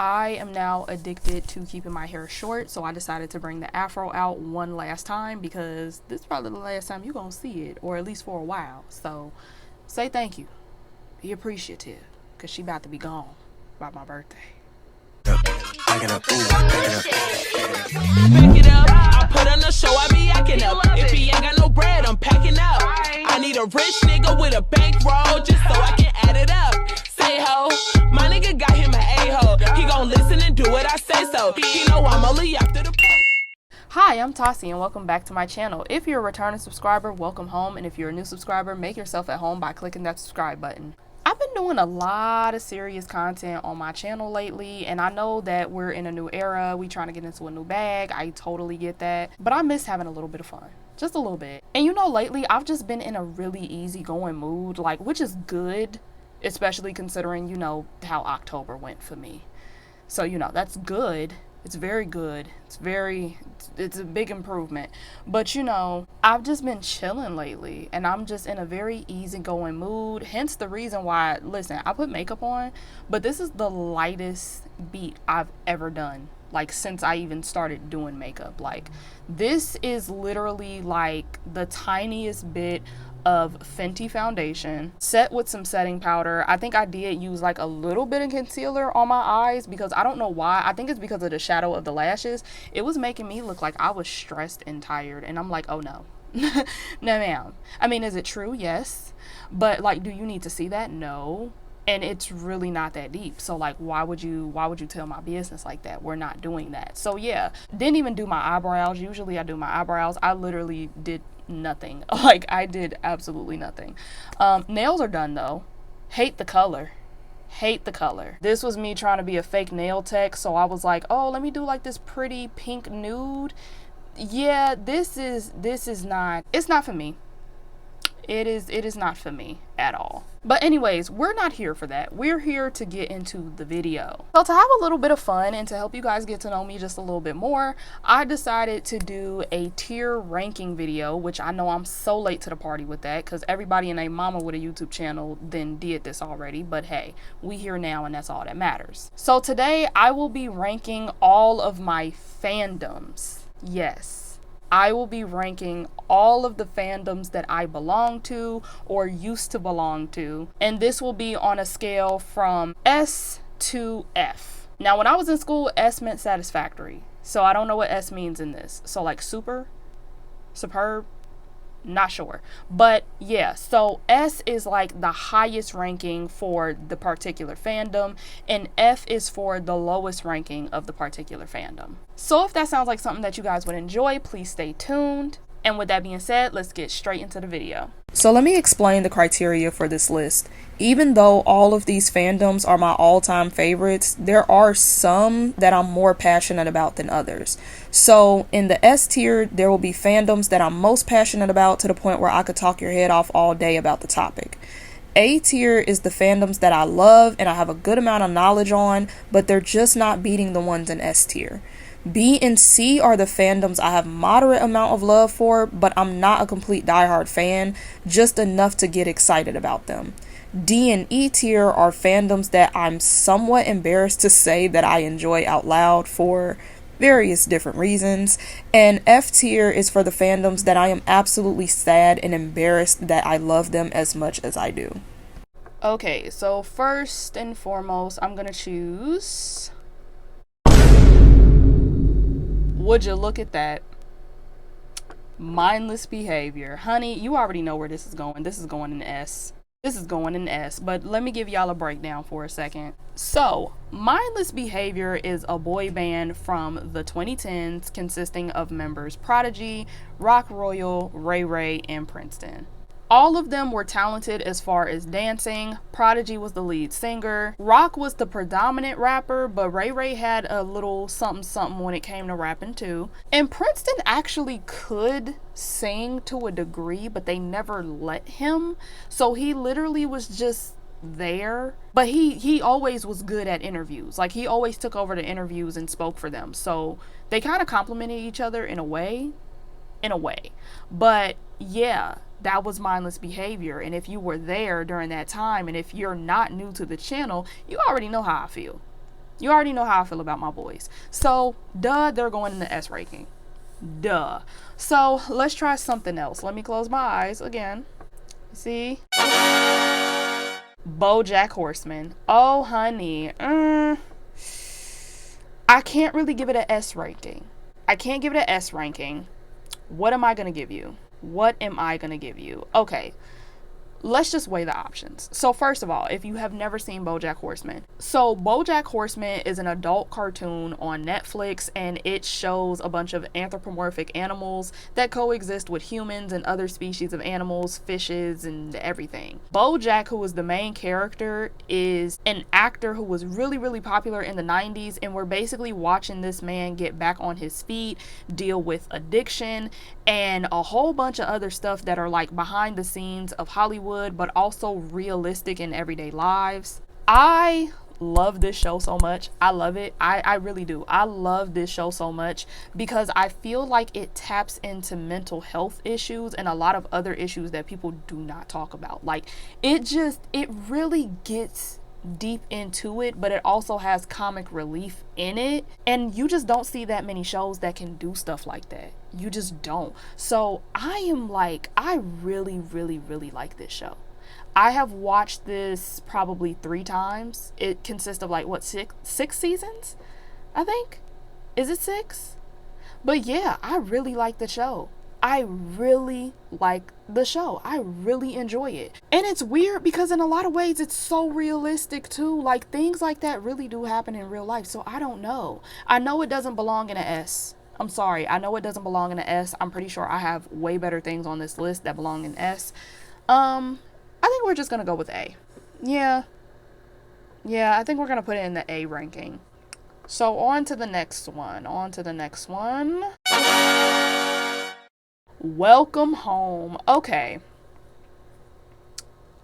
I am now addicted to keeping my hair short, so I decided to bring the afro out one last time because this is probably the last time you're gonna see it, or at least for a while. So say thank you, be appreciative, because she about to be gone by my birthday. Back it up, I put on the show, I be acting up. If he ain't got no bread, I'm packing up. I need a rich nigga with a bankroll just so I can add it up. Say ho, my nigga got him an a-hole. He gon' listen and do what I say so. He know I'm only after the. Hi, I'm Tassie and welcome back to my channel. If you're a returning subscriber, welcome home, and if you're a new subscriber, make yourself at home by clicking that subscribe button. I've been doing a lot of serious content on my channel lately, and I know that we're in a new era. We trying to get into a new bag. I totally get that, but I miss having a little bit of fun, just a little bit. And you know, lately I've just been in a really easygoing mood, like, which is good, especially considering, you know, how October went for me. So, you know, that's good. It's very good. It's a big improvement. But, you know, I've just been chilling lately and I'm just in a very easygoing mood. Hence the reason why, listen, I put makeup on, but this is the lightest beat I've ever done. Like, since I even started doing makeup. Like, this is literally like the tiniest bit of Fenty foundation set with some setting powder. I think I did use like a little bit of concealer on my eyes because I don't know why. I think it's because of the shadow of the lashes. It was making me look like I was stressed and tired, and I'm like, oh no. No ma'am. I mean, is it true? Yes. But like, do you need to see that? No. And it's really not that deep. So like, why would you tell my business like that? We're not doing that. So yeah, didn't even do my eyebrows. Usually I do my eyebrows. I literally did nothing. Like, I did absolutely nothing. Nails are done though. Hate the color. This was me trying to be a fake nail tech, so I was like, oh, let me do like this pretty pink nude. Yeah, this is not, it's not for me. It is not for me at all. But anyways, we're not here for that. We're here to get into the video. So to have a little bit of fun and to help you guys get to know me just a little bit more, I decided to do a tier ranking video, which I know I'm so late to the party with that because everybody and their mama with a YouTube channel then did this already. But hey, we here now and that's all that matters. So today I will be ranking all of my fandoms. Yes. I will be ranking all of the fandoms that I belong to or used to belong to. And this will be on a scale from S to F. Now, when I was in school, S meant satisfactory. So I don't know what S means in this. So like super, superb, not sure. But yeah, so S is like the highest ranking for the particular fandom, and F is for the lowest ranking of the particular fandom. So if that sounds like something that you guys would enjoy, please stay tuned. And with that being said, let's get straight into the video. So let me explain the criteria for this list. Even though all of these fandoms are my all-time favorites, there are some that I'm more passionate about than others. So in the S tier, there will be fandoms that I'm most passionate about to the point where I could talk your head off all day about the topic. A tier is the fandoms that I love and I have a good amount of knowledge on, but they're just not beating the ones in S tier. B and C are the fandoms I have moderate amount of love for, but I'm not a complete diehard fan, just enough to get excited about them. D and E tier are fandoms that I'm somewhat embarrassed to say that I enjoy out loud for various different reasons. And F tier is for the fandoms that I am absolutely sad and embarrassed that I love them as much as I do. Okay, so first and foremost, I'm gonna choose... Would you look at that? Mindless behavior. Honey, you already know where this is going. This is going in S. But let me give y'all a breakdown for a second. So, Mindless Behavior is a boy band from the 2010s consisting of members Prodigy, Rock Royal, Ray Ray, and Princeton. All of them were talented as far as dancing. Prodigy was the lead singer. Rock was the predominant rapper, but Ray Ray had a little something when it came to rapping too. And Princeton actually could sing to a degree, but they never let him. So he literally was just there. But he always was good at interviews. Like, he always took over the interviews and spoke for them. So they kind of complimented each other in a way. But yeah, that was Mindless Behavior. And if you were there during that time, and if you're not new to the channel, you already know how I feel. You already know how I feel about my boys. So, duh, they're going in the S ranking. Duh. So, let's try something else. Let me close my eyes again. See? BoJack Horseman. Oh, honey. I can't really give it an S ranking. I can't give it an S ranking. What am I going to give you? What am I going to give you? Okay. Let's just weigh the options. So first of all, if you have never seen BoJack Horseman. So BoJack Horseman is an adult cartoon on Netflix, and it shows a bunch of anthropomorphic animals that coexist with humans and other species of animals, fishes, and everything. BoJack, who is the main character, is an actor who was really, really popular in the 90s, and we're basically watching this man get back on his feet, deal with addiction, and a whole bunch of other stuff that are like behind the scenes of Hollywood, but also realistic in everyday lives. I love this show so much. I love it. I really do. I love this show so much because I feel like it taps into mental health issues and a lot of other issues that people do not talk about. Like, it really gets deep into it, but it also has comic relief in it, and you just don't see that many shows that can do stuff like that. You just don't. So I really, really, really like this show. I have watched this probably 3 times. It consists of like what, six seasons, I think. Is it 6? But yeah, I really like the show. I really like the show. I really enjoy it. And it's weird because in a lot of ways it's so realistic too. Like, things like that really do happen in real life. So I don't know. I know it doesn't belong in an S. I'm sorry. I know it doesn't belong in an S. I'm pretty sure I have way better things on this list that belong in S. I think we're just going to go with A. Yeah, I think we're going to put it in the A ranking. So on to the next one. Welcome Home. Okay.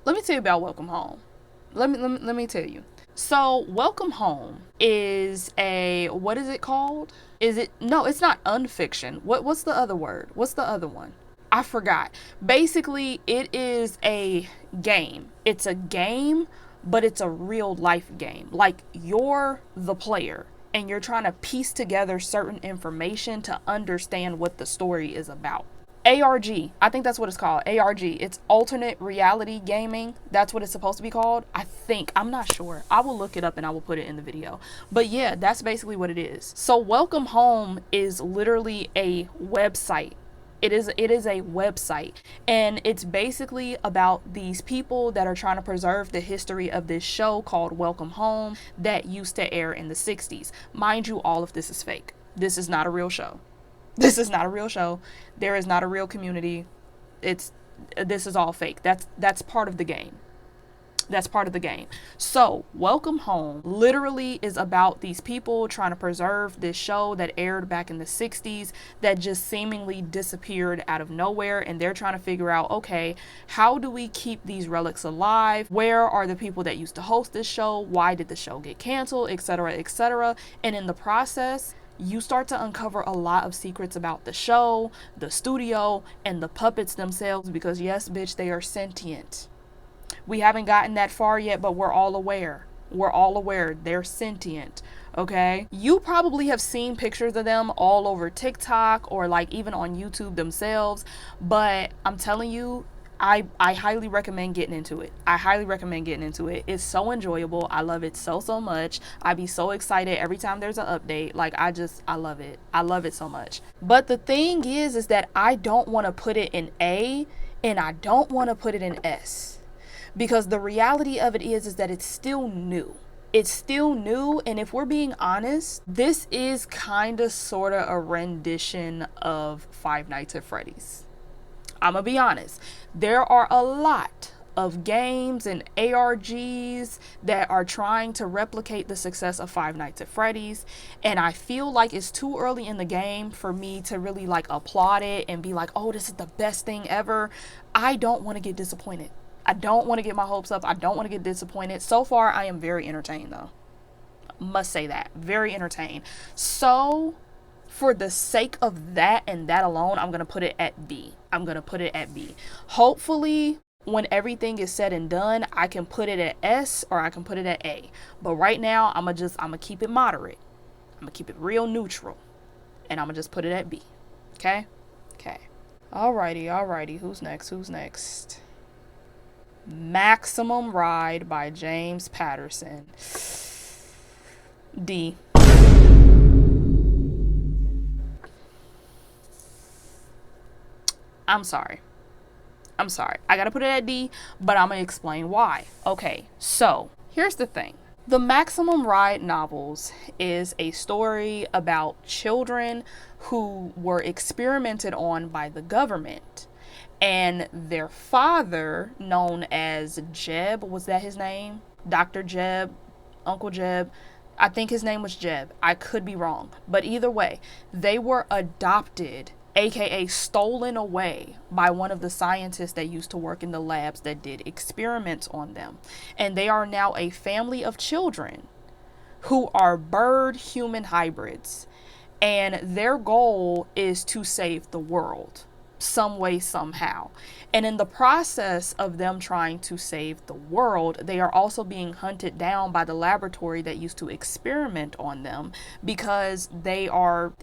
Let me tell you about Welcome Home. Let me tell you. So Welcome Home is what is it called? No, it's not unfiction. What's the other word? What's the other one? I forgot. Basically, it is a game. It's a game, but it's a real life game. Like, you're the player and you're trying to piece together certain information to understand what the story is about. ARG, I think that's what it's called. ARG, it's alternate reality gaming. That's what it's supposed to be called. I think, I'm not sure. I will look it up and I will put it in the video. But yeah, that's basically what it is. So Welcome Home is literally a website. It is a website, and it's basically about these people that are trying to preserve the history of this show called Welcome Home that used to air in the 60s. Mind you, all of this is fake. This is not a real show. This is not a real show. There is not a real community. This is all fake. That's part of the game. That's part of the game. So Welcome Home literally is about these people trying to preserve this show that aired back in the 60s that just seemingly disappeared out of nowhere, and they're trying to figure out, okay, how do we keep these relics alive? Where are the people that used to host this show? Why did the show get canceled, etc., etc.? And in the process, you start to uncover a lot of secrets about the show, the studio, and the puppets themselves, because yes, bitch, they are sentient. We haven't gotten that far yet, but we're all aware. We're all aware they're sentient, okay? You probably have seen pictures of them all over TikTok or like even on YouTube themselves, but I'm telling you, I highly recommend getting into it. I highly recommend getting into it. It's so enjoyable. I love it so much. I be so excited every time there's an update. Like, I love it. I love it so much. But the thing is that I don't want to put it in A and I don't want to put it in S. Because the reality of it is that it's still new. It's still new, and if we're being honest, this is kind of sort of a rendition of Five Nights at Freddy's. I'm gonna be honest. There are a lot of games and ARGs that are trying to replicate the success of Five Nights at Freddy's, and I feel like it's too early in the game for me to really like applaud it and be like, oh, this is the best thing ever. I don't want to get disappointed. I don't want to get my hopes up. I don't want to get disappointed. So far, I am very entertained, though. Must say that. Very entertained. So, for the sake of that and that alone, I'm going to put it at B. I'm going to put it at B. Hopefully, When everything is said and done, I can put it at S or I can put it at A. But right now, I'm gonna keep it moderate. I'm gonna keep it real neutral. And I'm gonna just put it at B. Okay? Okay. Alrighty. Who's next? Maximum Ride by James Patterson. D. I'm sorry. I gotta put it at D, but I'm gonna explain why. Okay, so here's the thing. The Maximum Ride novels is a story about children who were experimented on by the government. And their father, known as Jeb, was that his name? Dr. Jeb, Uncle Jeb. I think his name was Jeb. I could be wrong. But either way, they were adopted, aka stolen away, by one of the scientists that used to work in the labs that did experiments on them. And they are now a family of children who are bird-human hybrids. And their goal is to save the world some way, somehow. And in the process of them trying to save the world, they are also being hunted down by the laboratory that used to experiment on them, because they are,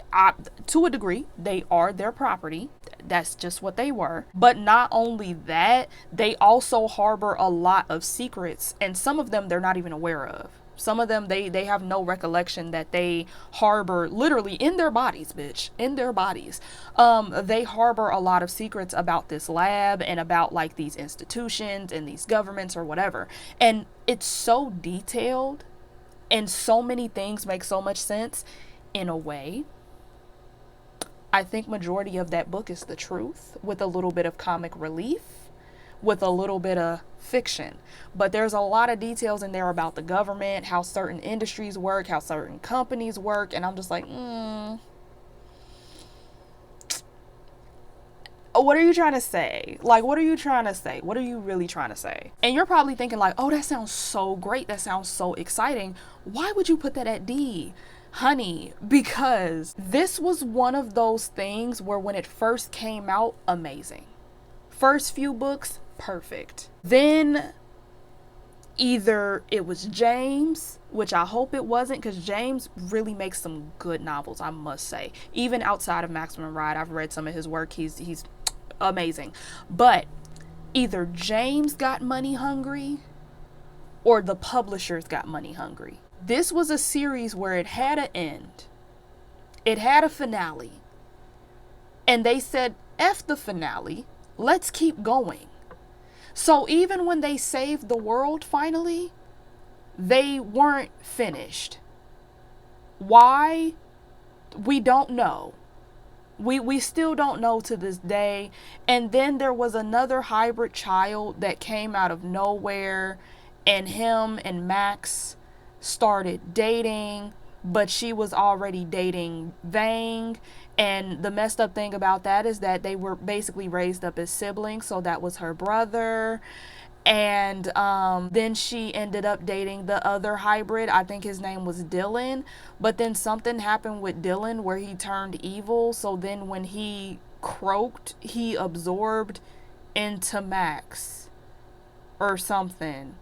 to a degree, they are their property. That's just what they were. But not only that, they also harbor a lot of secrets, and some of them they're not even aware of. Some of them, they have no recollection that they harbor literally in their bodies, bitch, in their bodies. They harbor a lot of secrets about this lab and about like these institutions and these governments or whatever. And it's so detailed and so many things make so much sense in a way. I think majority of that book is the truth with a little bit of comic relief, with a little bit of fiction. But there's a lot of details in there about the government, how certain industries work, how certain companies work, and I'm just like, what are you trying to say? Like, what are you trying to say? What are you really trying to say? And you're probably thinking like, oh, that sounds so great. That sounds so exciting. Why would you put that at D? Honey, because this was one of those things where when it first came out, amazing. First few books, perfect. Then either it was James, which I hope it wasn't, because James really makes some good novels, I must say. Even outside of Maximum Ride, I've read some of his work. He's amazing. But either James got money hungry or the publishers got money hungry. This was a series where it had an end. It had a finale. And they said, F the finale. Let's keep going. So even when they saved the world finally, they weren't finished. Why? We don't know. We still don't know to this day. And then there was another hybrid child that came out of nowhere, and him and Max started dating, but she was already dating Vang. And the messed up thing about that is that they were basically raised up as siblings. So that was her brother. And then she ended up dating the other hybrid. I think his name was Dylan. But then something happened with Dylan where he turned evil. So then when he croaked, he absorbed into Max or something.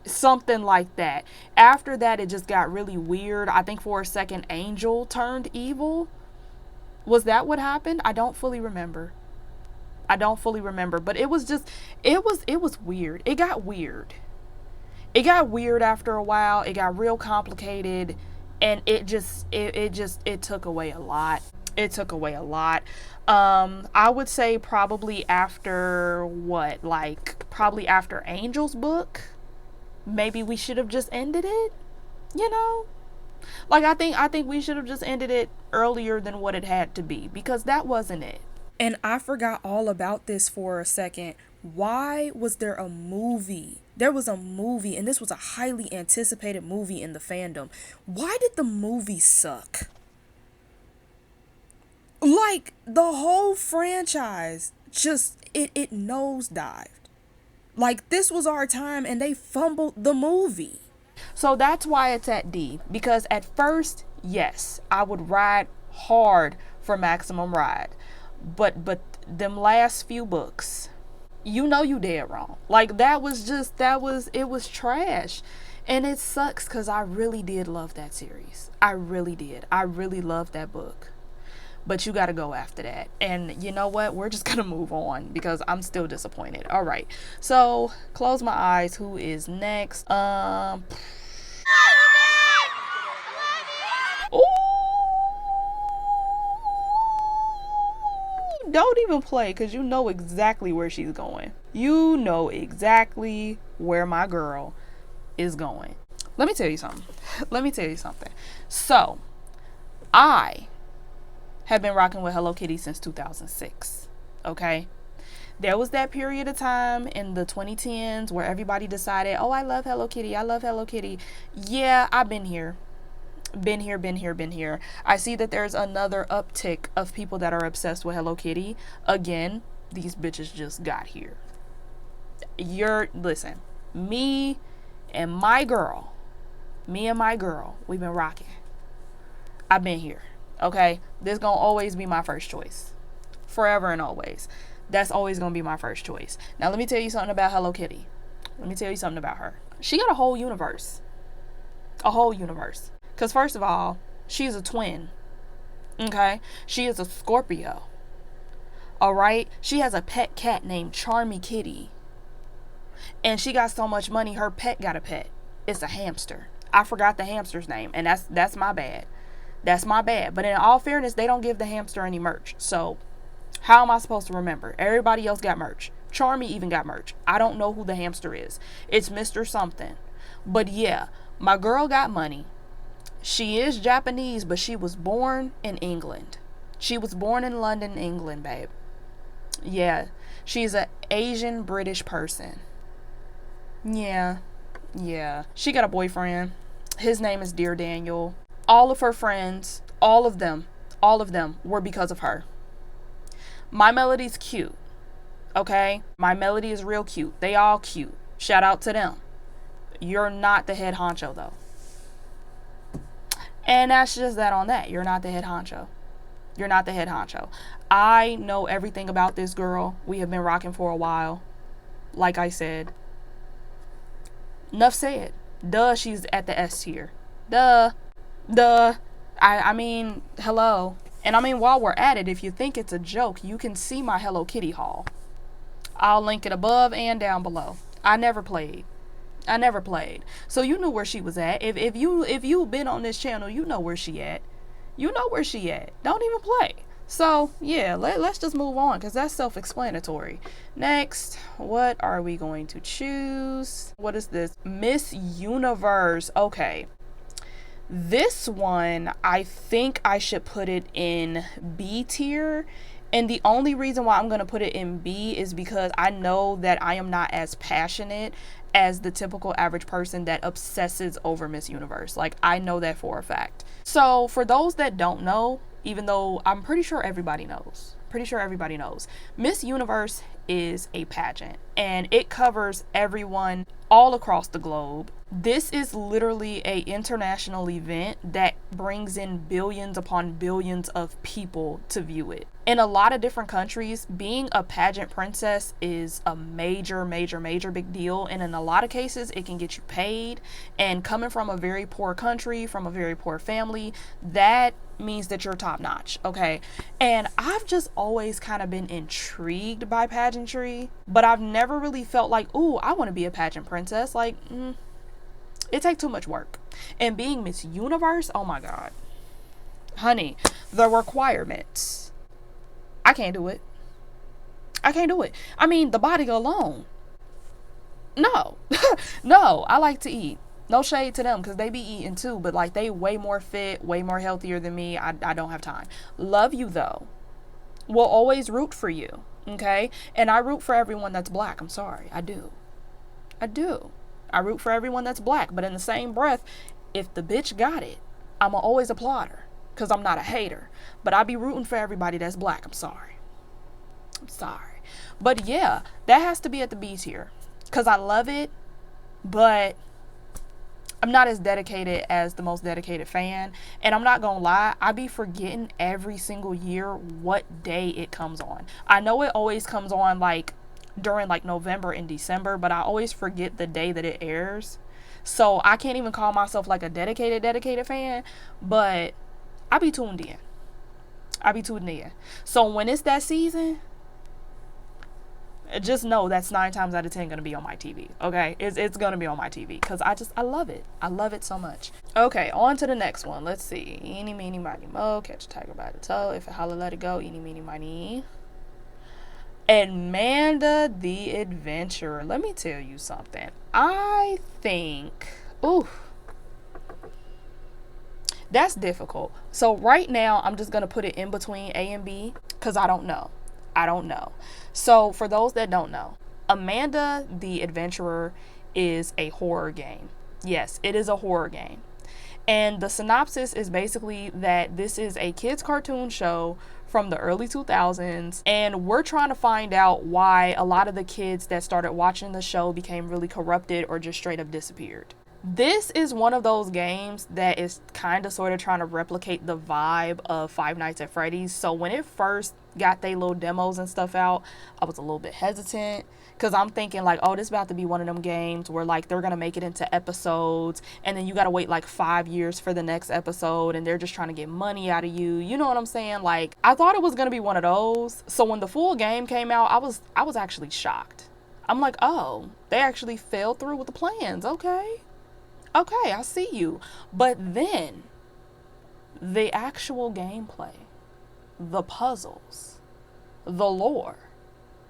Something like that. After that, it just got really weird. I think for a second, Angel turned evil. Was that what happened? I don't fully remember. But it was just, it was weird. It got weird. It got weird after a while. It got real complicated, and it took away a lot. It took away a lot. I would say probably after probably after Angel's book, maybe we should have just ended it, you know? Like, I think we should have just ended it earlier than what it had to be, because that wasn't it. And I forgot all about this for a second. Why was there a movie? There was a movie, and this was a highly anticipated movie in the fandom. Why did the movie suck? Like, the whole franchise just, it nosedived. Like, this was our time, and they fumbled the movie. So that's why it's at D. Because at first, yes, I would ride hard for Maximum Ride. But them last few books, you know you dead wrong. Like, it was trash. And it sucks because I really did love that series. I really did. I really loved that book. But you got to go after that. And you know what? We're just going to move on because I'm still disappointed. All right. So, close my eyes. Who is next? Ooh. Don't even play because you know exactly where she's going. You know exactly where my girl is going. Let me tell you something. So, I have been rocking with Hello Kitty since 2006. Okay? There was that period of time in the 2010s where everybody decided, oh, I love Hello Kitty. I love Hello Kitty. Yeah, I've been here. Been here. I see that there's another uptick of people that are obsessed with Hello Kitty. Again, these bitches just got here. Listen, me and my girl, we've been rocking. I've been here. Okay? This gonna always be my first choice. Forever and always. That's always gonna be my first choice. Now let me tell you something about Hello Kitty. Let me tell you something about her. She got a whole universe. Because first of all, she's a twin. Okay? She is a Scorpio. Alright? She has a pet cat named Charmy Kitty. And she got so much money, her pet got a pet. It's a hamster. I forgot the hamster's name, and that's my bad. But in all fairness, they don't give the hamster any merch. So, how am I supposed to remember? Everybody else got merch. Charmy even got merch. I don't know who the hamster is. It's Mr. Something. But yeah, my girl got money. She is Japanese, but she was born in England. She was born in London, England, babe. Yeah, she's an Asian British person. Yeah. She got a boyfriend. His name is Dear Daniel. All of her friends, all of them were because of her. My Melody's cute. Okay? My Melody is real cute. They all cute. Shout out to them. You're not the head honcho, though. And that's just that on that. You're not the head honcho. I know everything about this girl. We have been rocking for a while. Like I said. Enough said. Duh, she's at the S tier. Duh. I mean, hello. And I mean, while we're at it, if you think it's a joke, you can see my Hello Kitty haul. I'll link it above and down below. I never played. So you knew where she was at. If you've been on this channel, you know where she at. Don't even play. So yeah, let's just move on because that's self-explanatory. Next, what are we going to choose? What is this? Miss Universe. Okay. This one, I think I should put it in B tier. And the only reason why I'm going to put it in B is because I know that I am not as passionate as the typical average person that obsesses over Miss Universe. Like, I know that for a fact. So for those that don't know, even though I'm pretty sure everybody knows, Miss Universe is a pageant and it covers everyone all across the globe. This is literally an international event that brings in billions upon billions of people to view it. In a lot of different countries, being a pageant princess is a major big deal. And in a lot of cases, it can get you paid. And coming from a very poor country, from a very poor family, that means that you're top notch. Okay. And I've just always kind of been intrigued by pageantry, but I've never really felt like, ooh, I want to be a pageant princess. Like, it takes too much work. And being Miss Universe, oh my God. Honey, the requirements. I can't do it. I mean, the body alone. No. No, I like to eat. No shade to them because they be eating too, but like they way more fit, way more healthier than me. I don't have time. Love you though. Will always root for you. Okay? And I root for everyone that's black. I'm sorry. I do. I root for everyone that's black. But in the same breath, if the bitch got it, I'ma always applaud her. Because I'm not a hater. But I be rooting for everybody that's black. I'm sorry. But yeah, that has to be at the B tier. Because I love it. But I'm not as dedicated as the most dedicated fan. And I'm not gonna lie, I be forgetting every single year what day it comes on. I know it always comes on like during like November and December, but I always forget the day that it airs. So I can't even call myself like a dedicated fan, but I be tuned in. So when it's that season, just know that's 9 times out of 10 gonna be on my TV. Okay, it's gonna be on my TV because I love it. I love it so much. Okay, on to the next one. Let's see. Eeny, meeny, miny, mo. Catch a tiger by the toe. If it holler, let it go. Eeny, meeny, miny. Amanda the Adventurer. Let me tell you something. I think, ooh, that's difficult. So right now, I'm just gonna put it in between A and B because I don't know. So for those that don't know, Amanda the Adventurer is a horror game. Yes, it is a horror game. And the synopsis is basically that this is a kids cartoon show from the early 2000s, and we're trying to find out why a lot of the kids that started watching the show became really corrupted or just straight up disappeared. This is one of those games that is kind of sort of trying to replicate the vibe of Five Nights at Freddy's. So when it first got they little demos and stuff out, I was a little bit hesitant because I'm thinking like, oh, this is about to be one of them games where like they're gonna make it into episodes and then you gotta wait like 5 years for the next episode and they're just trying to get money out of you. You know what I'm saying? Like, I thought it was gonna be one of those. So when the full game came out, I was actually shocked. I'm like, oh, they actually fell through with the plans. Okay, I see you. But then the actual gameplay, the puzzles, the lore,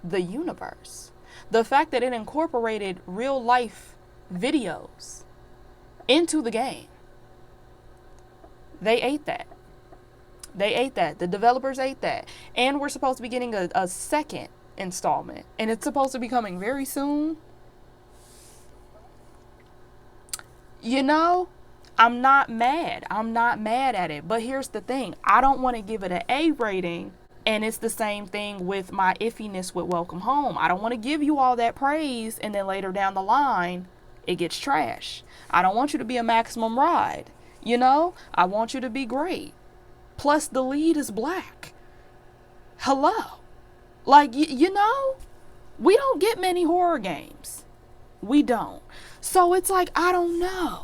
the universe, the fact that it incorporated real life videos into the game, they ate that. The developers ate that. And we're supposed to be getting a second installment, and it's supposed to be coming very soon. You know, I'm not mad at it. But here's the thing. I don't want to give it an A rating. And it's the same thing with my iffiness with Welcome Home. I don't want to give you all that praise and then later down the line, it gets trash. I don't want you to be a maximum ride. You know, I want you to be great. Plus, the lead is black. Hello. Like, you know, we don't get many horror games. We don't. So it's like, I don't know.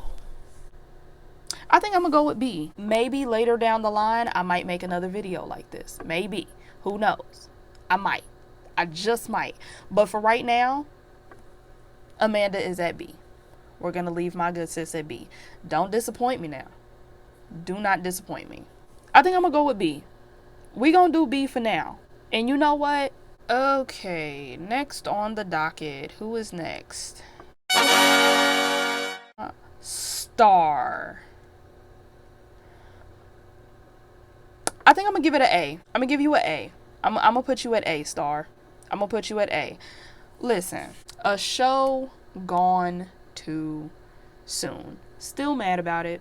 I think I'm going to go with B. Maybe later down the line, I might make another video like this. Maybe. Who knows? I might. I just might. But for right now, Amanda is at B. We're going to leave my good sis at B. Don't disappoint me now. Do not disappoint me. I think I'm going to go with B. We going to do B for now. And you know what? Okay, next on the docket. Who is next? Star. I think I'm going to give it an A. I'm going to give you an A. I'm going to put you at A, Star. I'm going to put you at A. Listen, a show gone too soon. Still mad about it.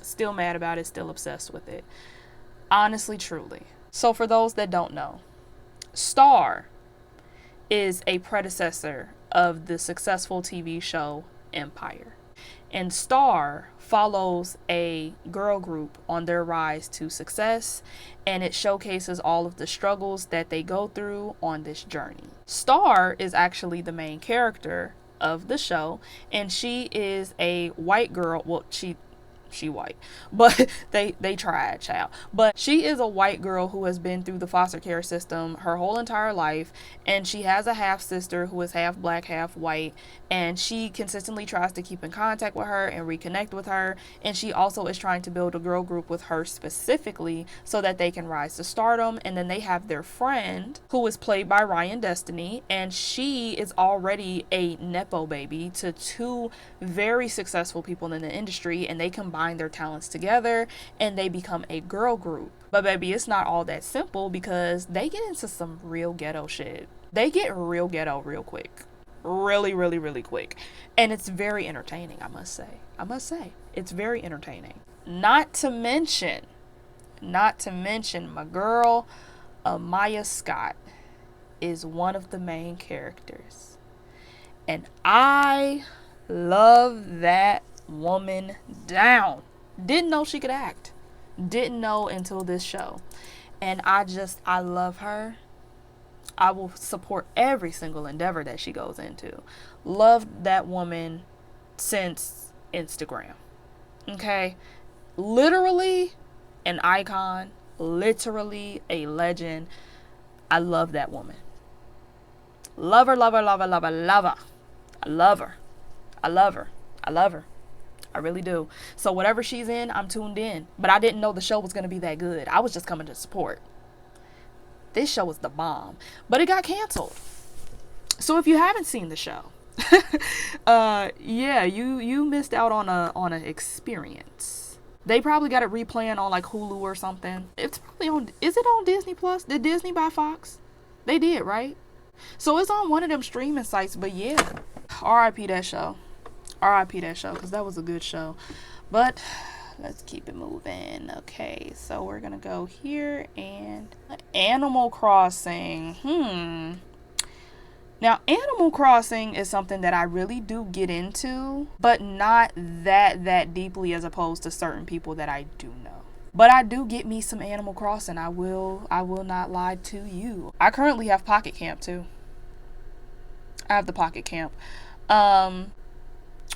Still obsessed with it. Honestly, truly. So for those that don't know, Star is a predecessor of the successful TV show Empire. And Star follows a girl group on their rise to success, and it showcases all of the struggles that they go through on this journey. Star is actually the main character of the show, and she is a white girl. Well, she white, but they tried, child. But she is a white girl who has been through the foster care system her whole entire life, and she has a half sister who is half black, half white, and she consistently tries to keep in contact with her and reconnect with her, and she also is trying to build a girl group with her specifically so that they can rise to stardom. And then they have their friend who is played by Ryan Destiny, and she is already a nepo baby to two very successful people in the industry, and they combine their talents together and they become a girl group. But baby, it's not all that simple because they get into some real ghetto shit. They get real ghetto real quick. Really quick. And it's very entertaining, I must say. It's very entertaining. Not to mention my girl Amaya Scott is one of the main characters. And I love that woman down. Didn't know she could act. Didn't know until this show. And I love her. I will support every single endeavor that she goes into. Loved that woman since Instagram. Okay? Literally an icon, literally a legend. I love that woman. Love her, love her, love her, love her, love her. I love her. I love her. I love her. I really do. So whatever she's in, I'm tuned in. But I didn't know the show was going to be that good. I was just coming to support. This show was the bomb. But it got canceled. So if you haven't seen the show, yeah, you missed out on a experience. They probably got it replaying on like Hulu or something. It's probably on. Is it on Disney Plus? Did Disney buy Fox? They did, right? So it's on one of them streaming sites. But yeah, R.I.P. that show. R.I.P. that show, because that was a good show. But let's keep it moving. Okay, so we're gonna go here and Animal Crossing. Now, Animal Crossing is something that I really do get into, but not that deeply as opposed to certain people that I do know. But I do get me some Animal Crossing. I will not lie to you. I currently have Pocket Camp too. I have the Pocket Camp.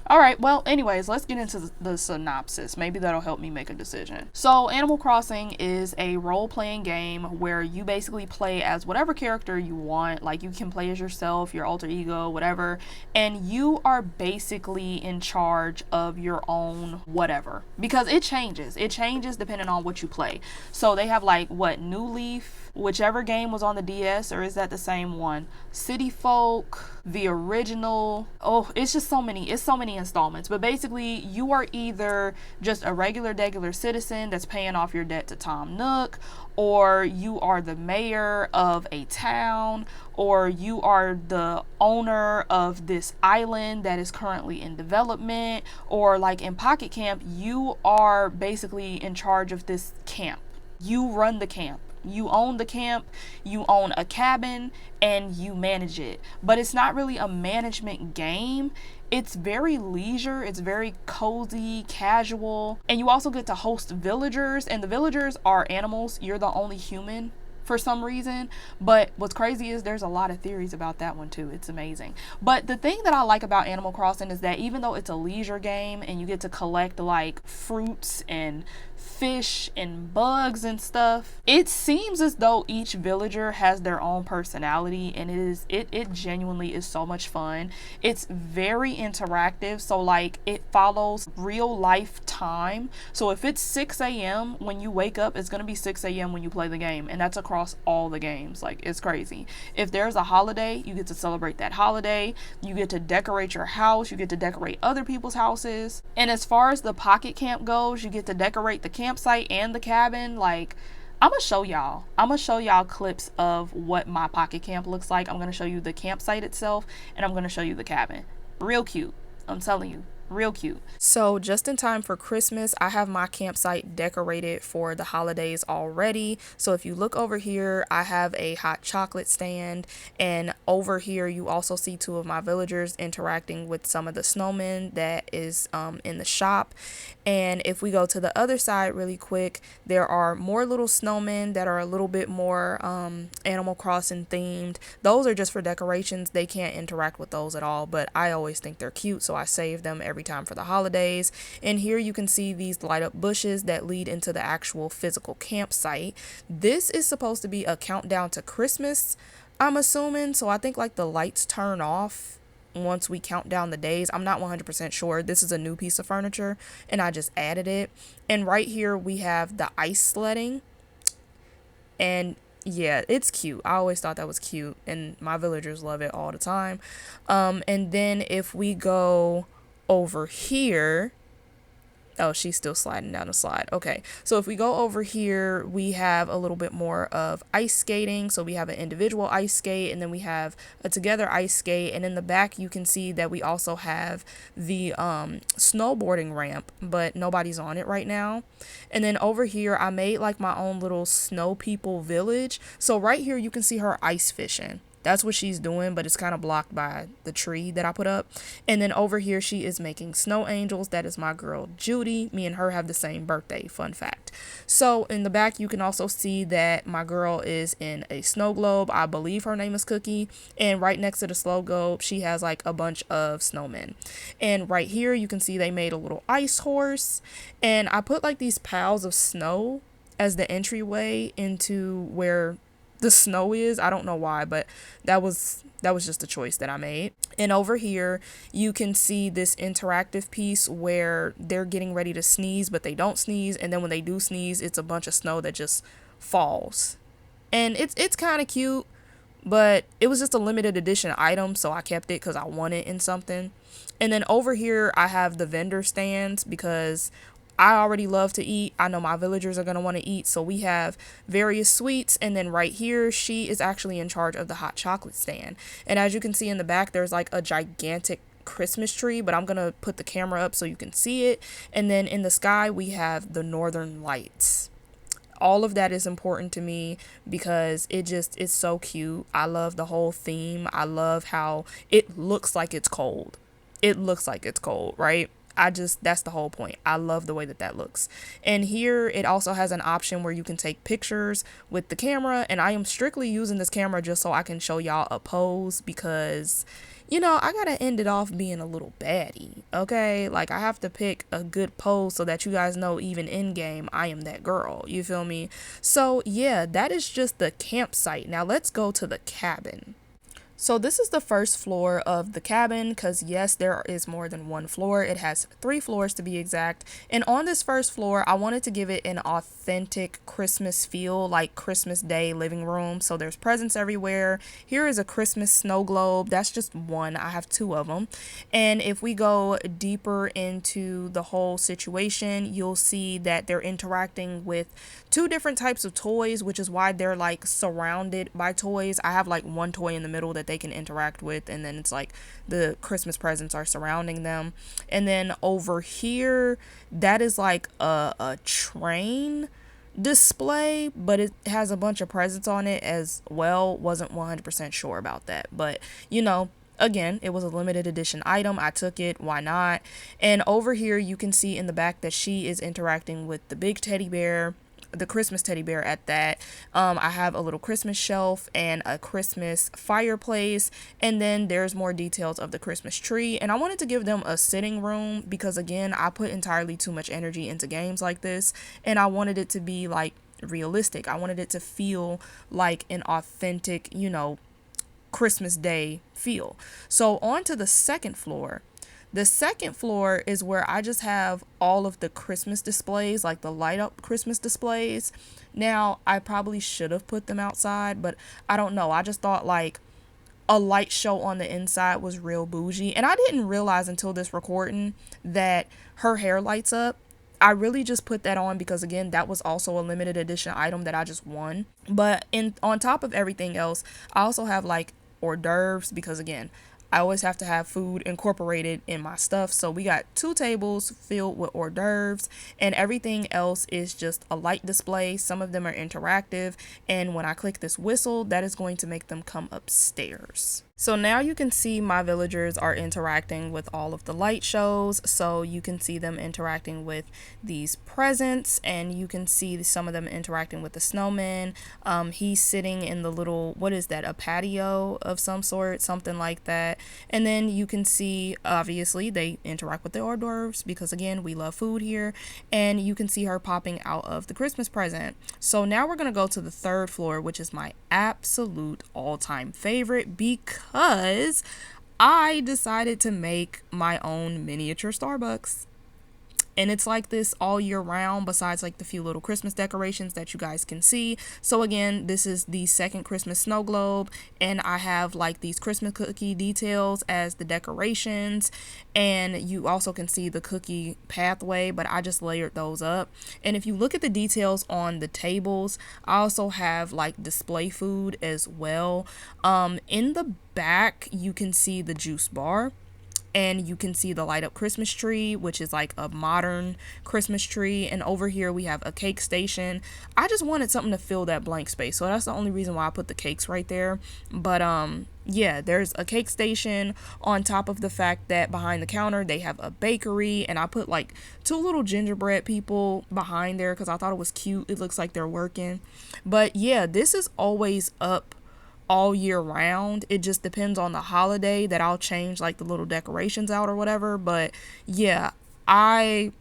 Alright, well, anyways, let's get into the synopsis. Maybe that'll help me make a decision. So, Animal Crossing is a role-playing game where you basically play as whatever character you want. Like, you can play as yourself, your alter ego, whatever. And you are basically in charge of your own whatever. Because it changes. It changes depending on what you play. So, they have, like, what, New Leaf? Whichever game was on the DS, or is that the same one? City Folk, the original. Oh, it's just so many. It's so many installments. But basically, you are either just a regular citizen that's paying off your debt to Tom Nook, or you are the mayor of a town, or you are the owner of this island that is currently in development, or like in Pocket Camp, you are basically in charge of this camp. You run the camp. You own the camp, you own a cabin, and you manage it. But it's not really a management game. It's very leisure, it's very cozy, casual, and you also get to host villagers, and the villagers are animals. You're the only human for some reason. But what's crazy is there's a lot of theories about that one too. It's amazing. But the thing that I like about Animal Crossing is that even though it's a leisure game and you get to collect like fruits and fish and bugs and stuff, it seems as though each villager has their own personality, and it genuinely is so much fun. It's very interactive, so like it follows real life time. So if it's 6 a.m. when you wake up, it's gonna be 6 a.m. when you play the game, and that's across all the games. Like, it's crazy. If there's a holiday, you get to celebrate that holiday. You get to decorate your house, you get to decorate other people's houses. And as far as the Pocket Camp goes, you get to decorate the campsite and the cabin. Like, I'm gonna show y'all clips of what my Pocket Camp looks like. I'm gonna show you the campsite itself, and I'm gonna show you the cabin. Real cute, I'm telling you, real cute. So just in time for Christmas, I have my campsite decorated for the holidays already. So if you look over here, I have a hot chocolate stand, and over here you also see two of my villagers interacting with some of the snowmen that is in the shop. And if we go to the other side really quick, there are more little snowmen that are a little bit more Animal Crossing themed. Those are just for decorations. They can't interact with those at all, but I always think they're cute, so I save them every time for the holidays. And here you can see these light up bushes that lead into the actual physical campsite. This is supposed to be a countdown to Christmas, I'm assuming. So I think like the lights turn off once we count down the days. I'm not 100% sure. This is a new piece of furniture and I just added it. And right here we have the ice sledding, and yeah, it's cute. I always thought that was cute, and my villagers love it all the time. And then if we go over here, oh, she's still sliding down the slide. Okay, so if we go over here, we have a little bit more of ice skating. So we have an individual ice skate, and then we have a together ice skate. And in the back, you can see that we also have the snowboarding ramp, but nobody's on it right now. And then over here, I made like my own little snow people village. So right here, you can see her ice fishing. That's what she's doing, but it's kind of blocked by the tree that I put up. And then over here, she is making snow angels. That is my girl Judy. Me and her have the same birthday, fun fact. So in the back, you can also see that my girl is in a snow globe. I believe her name is Cookie. And right next to the snow globe, she has like a bunch of snowmen. And right here, you can see they made a little ice horse. And I put like these piles of snow as the entryway into where the snow is. I don't know why, but that was just a choice that I made. And over here, you can see this interactive piece where they're getting ready to sneeze, but they don't sneeze. And then when they do sneeze, it's a bunch of snow that just falls. And it's kind of cute, but it was just a limited edition item, so I kept it because I want it in something. And then over here, I have the vendor stands because I already love to eat. I know my villagers are going to want to eat. So we have various sweets. And then right here, she is actually in charge of the hot chocolate stand. And as you can see in the back, there's like a gigantic Christmas tree, but I'm going to put the camera up so you can see it. And then in the sky, we have the northern lights. All of that is important to me because it just is so cute. I love the whole theme. I love how it looks like it's cold. It looks like it's cold, right? That's the whole point. I love the way that looks. And here it also has an option where you can take pictures with the camera. And I am strictly using this camera just so I can show y'all a pose because, you know, I gotta end it off being a little baddie, okay? Like, I have to pick a good pose so that you guys know even in game I am that girl, you feel me? So yeah, that is just the campsite. Now let's go to the cabin. So this is the first floor of the cabin because yes, there is more than one floor. It has 3 floors to be exact. And on this first floor, I wanted to give it an authentic Christmas feel, like Christmas Day living room. So there's presents everywhere. Here is a Christmas snow globe. That's just one. I have 2 of them. And if we go deeper into the whole situation, you'll see that they're interacting with 2 different types of toys, which is why they're like surrounded by toys. I have like one toy in the middle that they can interact with, and then it's like the Christmas presents are surrounding them. And then over here, that is like a train display, but it has a bunch of presents on it as well. Wasn't 100% sure about that, but you know, again, it was a limited edition item. I took it. Why not? And over here, you can see in the back that she is interacting with the big teddy bear, the Christmas teddy bear at that. I have a little Christmas shelf and a Christmas fireplace, and then there's more details of the Christmas tree. And I wanted to give them a sitting room because again, I put entirely too much energy into games like this, and I wanted it to be like realistic. I wanted it to feel like an authentic, you know, Christmas Day feel. So on to the second floor. The second floor is where I just have all of the Christmas displays, like the light up Christmas displays. Now, I probably should have put them outside, but I don't know. I just thought like a light show on the inside was real bougie. And I didn't realize until this recording that her hair lights up. I really just put that on because again, that was also a limited edition item that I just won. But on top of everything else, I also have like hors d'oeuvres because again, I always have to have food incorporated in my stuff. So we got 2 tables filled with hors d'oeuvres, and everything else is just a light display. Some of them are interactive, and when I click this whistle, that is going to make them come upstairs. So now you can see my villagers are interacting with all of the light shows. So you can see them interacting with these presents, and you can see some of them interacting with the snowman. He's sitting in the little, what is that, a patio of some sort, something like that. And then you can see, obviously, they interact with the hors d'oeuvres because again, we love food here. And you can see her popping out of the Christmas present. So now we're going to go to the 3rd floor, which is my absolute all-time favorite because I decided to make my own miniature Starbucks. And it's like this all year round, besides like the few little Christmas decorations that you guys can see. So again, this is the second Christmas snow globe, and I have like these Christmas cookie details as the decorations, and you also can see the cookie pathway, but I just layered those up. And if you look at the details on the tables, I also have like display food as well. In the back, you can see the juice bar. and you can see the light up Christmas tree, which is like a modern Christmas tree. And over here we have a cake station. I just wanted something to fill that blank space, so that's the only reason why I put the cakes right there. But yeah, there's a cake station on top of the fact that behind the counter they have a bakery, and I put like 2 little gingerbread people behind there because I thought it was cute. It looks like they're working. But yeah, this is always up all year round. It just depends on the holiday that I'll change like the little decorations out or whatever. But yeah, I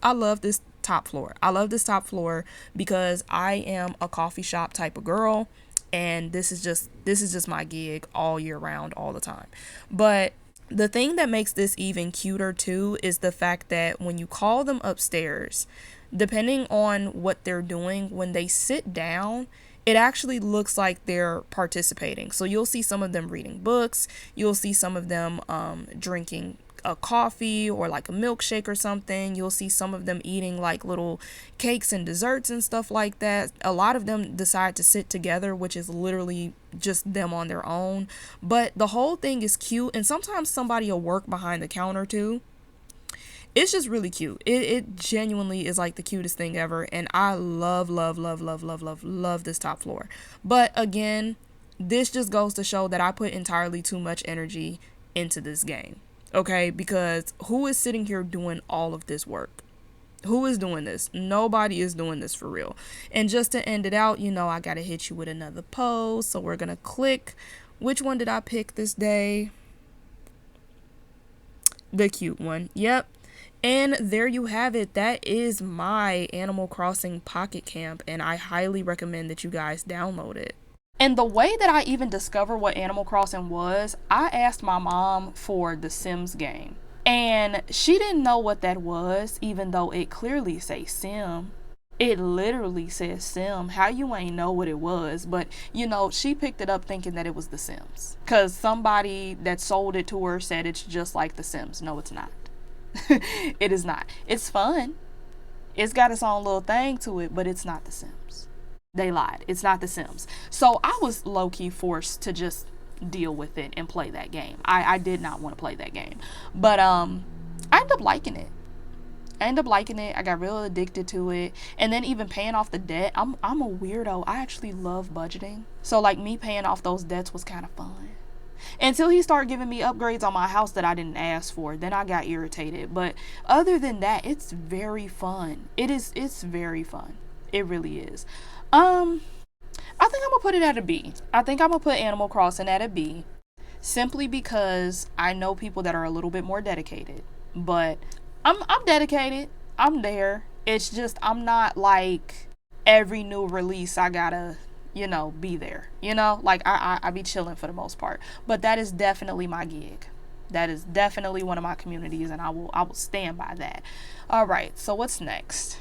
love this top floor. I love this top floor because I am a coffee shop type of girl, and this is just my gig all year round, all the time. But the thing that makes this even cuter too is the fact that when you call them upstairs, depending on what they're doing, when they sit down, it actually looks like they're participating. So you'll see some of them reading books, you'll see some of them drinking a coffee or like a milkshake or something. You'll see some of them eating like little cakes and desserts and stuff like that. A lot of them decide to sit together, which is literally just them on their own. But the whole thing is cute, and sometimes somebody will work behind the counter too. It's just really cute. It genuinely is like the cutest thing ever, and I love this top floor. But again, this just goes to show that I put entirely too much energy into this game. Okay, because who is sitting here doing all of this work? Who is doing this? Nobody is doing this for real. And just to end it out, I gotta hit you with another pose. So we're gonna click. Which one did I pick this day? The cute one. Yep. And there you have it. That is my Animal Crossing Pocket Camp, and I highly recommend that you guys download it. And the way that I even discovered what Animal Crossing was, I asked my mom for the Sims game. And she didn't know what that was, even though it clearly says Sim. It literally says Sim. How you ain't know what it was? But, she picked it up thinking that it was the Sims. Because somebody that sold it to her said it's just like the Sims. No, it's not. It is not. It's fun. It's got its own little thing to it, but it's not the Sims. They lied. It's not the Sims. So I was low-key forced to just deal with it and play that game. I did not want to play that game. But I ended up liking it. I got real addicted to it. And then even paying off the debt. I'm a weirdo. I actually love budgeting. So like me paying off those debts was kind of fun. Until he started giving me upgrades on my house that I didn't ask for. Then I got irritated. But other than that, it's very fun. It's very fun. It really is. I think I'm gonna put it at a B. I think I'm gonna put Animal Crossing at a B. Simply because I know people that are a little bit more dedicated. But I'm dedicated. I'm there. It's just I'm not like every new release I gotta be there, like I be chilling for the most part. But that is definitely my gig. That is definitely one of my communities, and I will stand by that. All right, so what's next?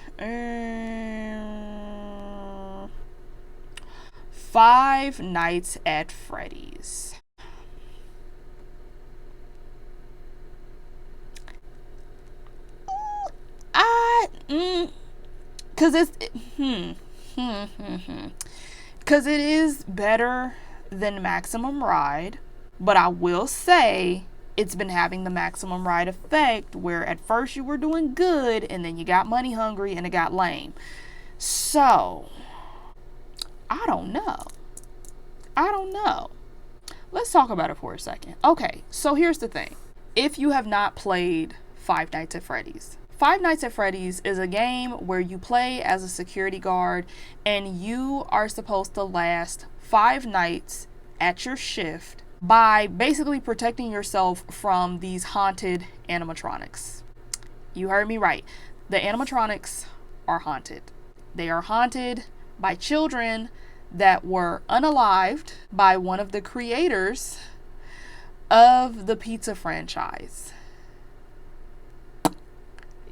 Five Nights at Freddy's. Because it is better than Maximum Ride, but I will say it's been having the Maximum Ride effect where at first you were doing good and then you got money hungry and it got lame. So, I don't know. Let's talk about it for a second. Okay, so here's the thing. If you have not played Five Nights at Freddy's, Five Nights at Freddy's is a game where you play as a security guard and you are supposed to last 5 nights at your shift by basically protecting yourself from these haunted animatronics. You heard me right. The animatronics are haunted. They are haunted by children that were unalived by one of the creators of the pizza franchise.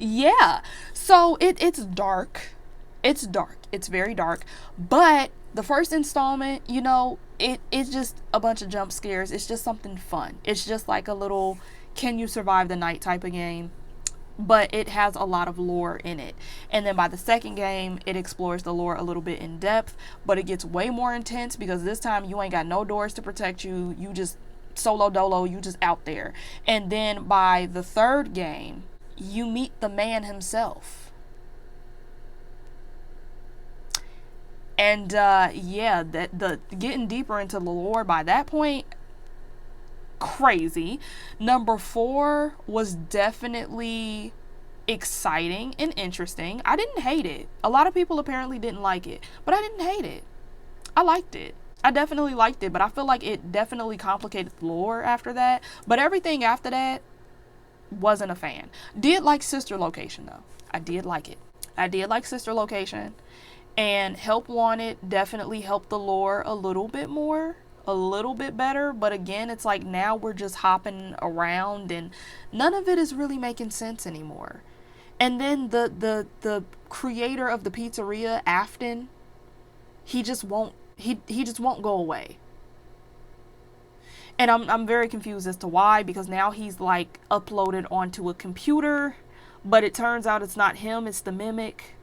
Yeah, so it's dark. It's dark. It's very dark. But the first installment, it's just a bunch of jump scares. It's just something fun. It's just like a little can you survive the night type of game. But it has a lot of lore in it. And then by the second game, it explores the lore a little bit in depth. But it gets way more intense because this time you ain't got no doors to protect you. You just solo dolo, you just out there. And then by the third game, you meet the man himself. And yeah, the getting deeper into the lore by that point, crazy. Number 4 was definitely exciting and interesting. I didn't hate it. A lot of people apparently didn't like it, but I didn't hate it. I liked it. I definitely liked it, but I feel like it definitely complicated the lore after that. But everything after that, wasn't a fan. Did like Sister Location though. I did like it. I did like Sister Location. And Help Wanted definitely helped the lore a little bit more, a little bit better. But again, it's like now we're just hopping around and none of it is really making sense anymore. And then the creator of the pizzeria, Afton, he just won't go away. And I'm very confused as to why, because now he's like uploaded onto a computer, but it turns out it's not him, it's the mimic.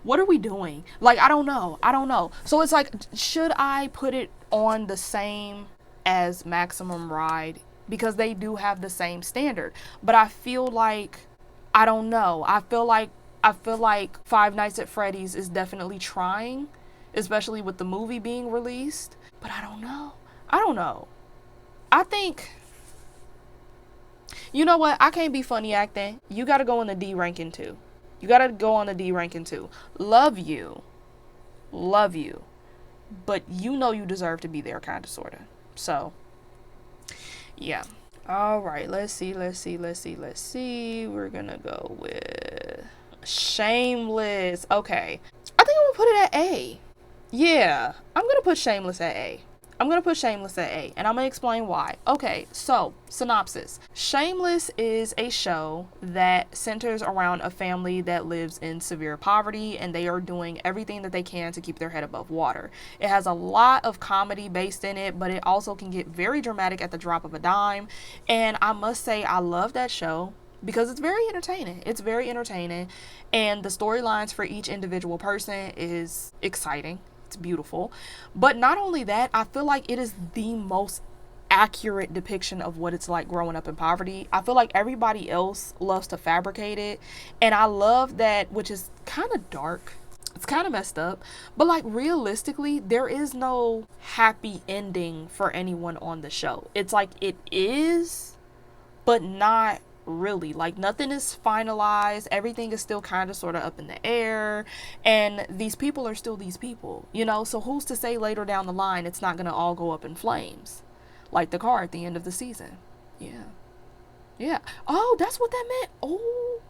What are we doing? Like, I don't know. So it's like, should I put it on the same as Maximum Ride? Because they do have the same standard. But I feel like, I don't know. I feel like Five Nights at Freddy's is definitely trying, especially with the movie being released. But I don't know. I think, you know what? I can't be funny acting. You gotta go in the D ranking too. Love you. But you know you deserve to be there, kind of, sort of. So, yeah. Alright, let's see. We're gonna go with Shameless. Okay. I think I'm gonna put it at A. Yeah, I'm gonna put Shameless at A. And I'm gonna explain why. Okay, so, synopsis. Shameless is a show that centers around a family that lives in severe poverty, and they are doing everything that they can to keep their head above water. It has a lot of comedy based in it, but it also can get very dramatic at the drop of a dime. And I must say, I love that show because it's very entertaining. And the storylines for each individual person is exciting. It's beautiful. But not only that, I feel like it is the most accurate depiction of what it's like growing up in poverty. I feel like everybody else loves to fabricate it, and I love that, which is kind of dark. It's kind of messed up, but like realistically, there is no happy ending for anyone on the show. It's like it is, but not really. Like, nothing is finalized. Everything is still kind of sort of up in the air, and these people are still these people, you know. So who's to say later down the line it's not gonna all go up in flames, like the car at the end of the season. Yeah. Oh, that's what that meant. Oh,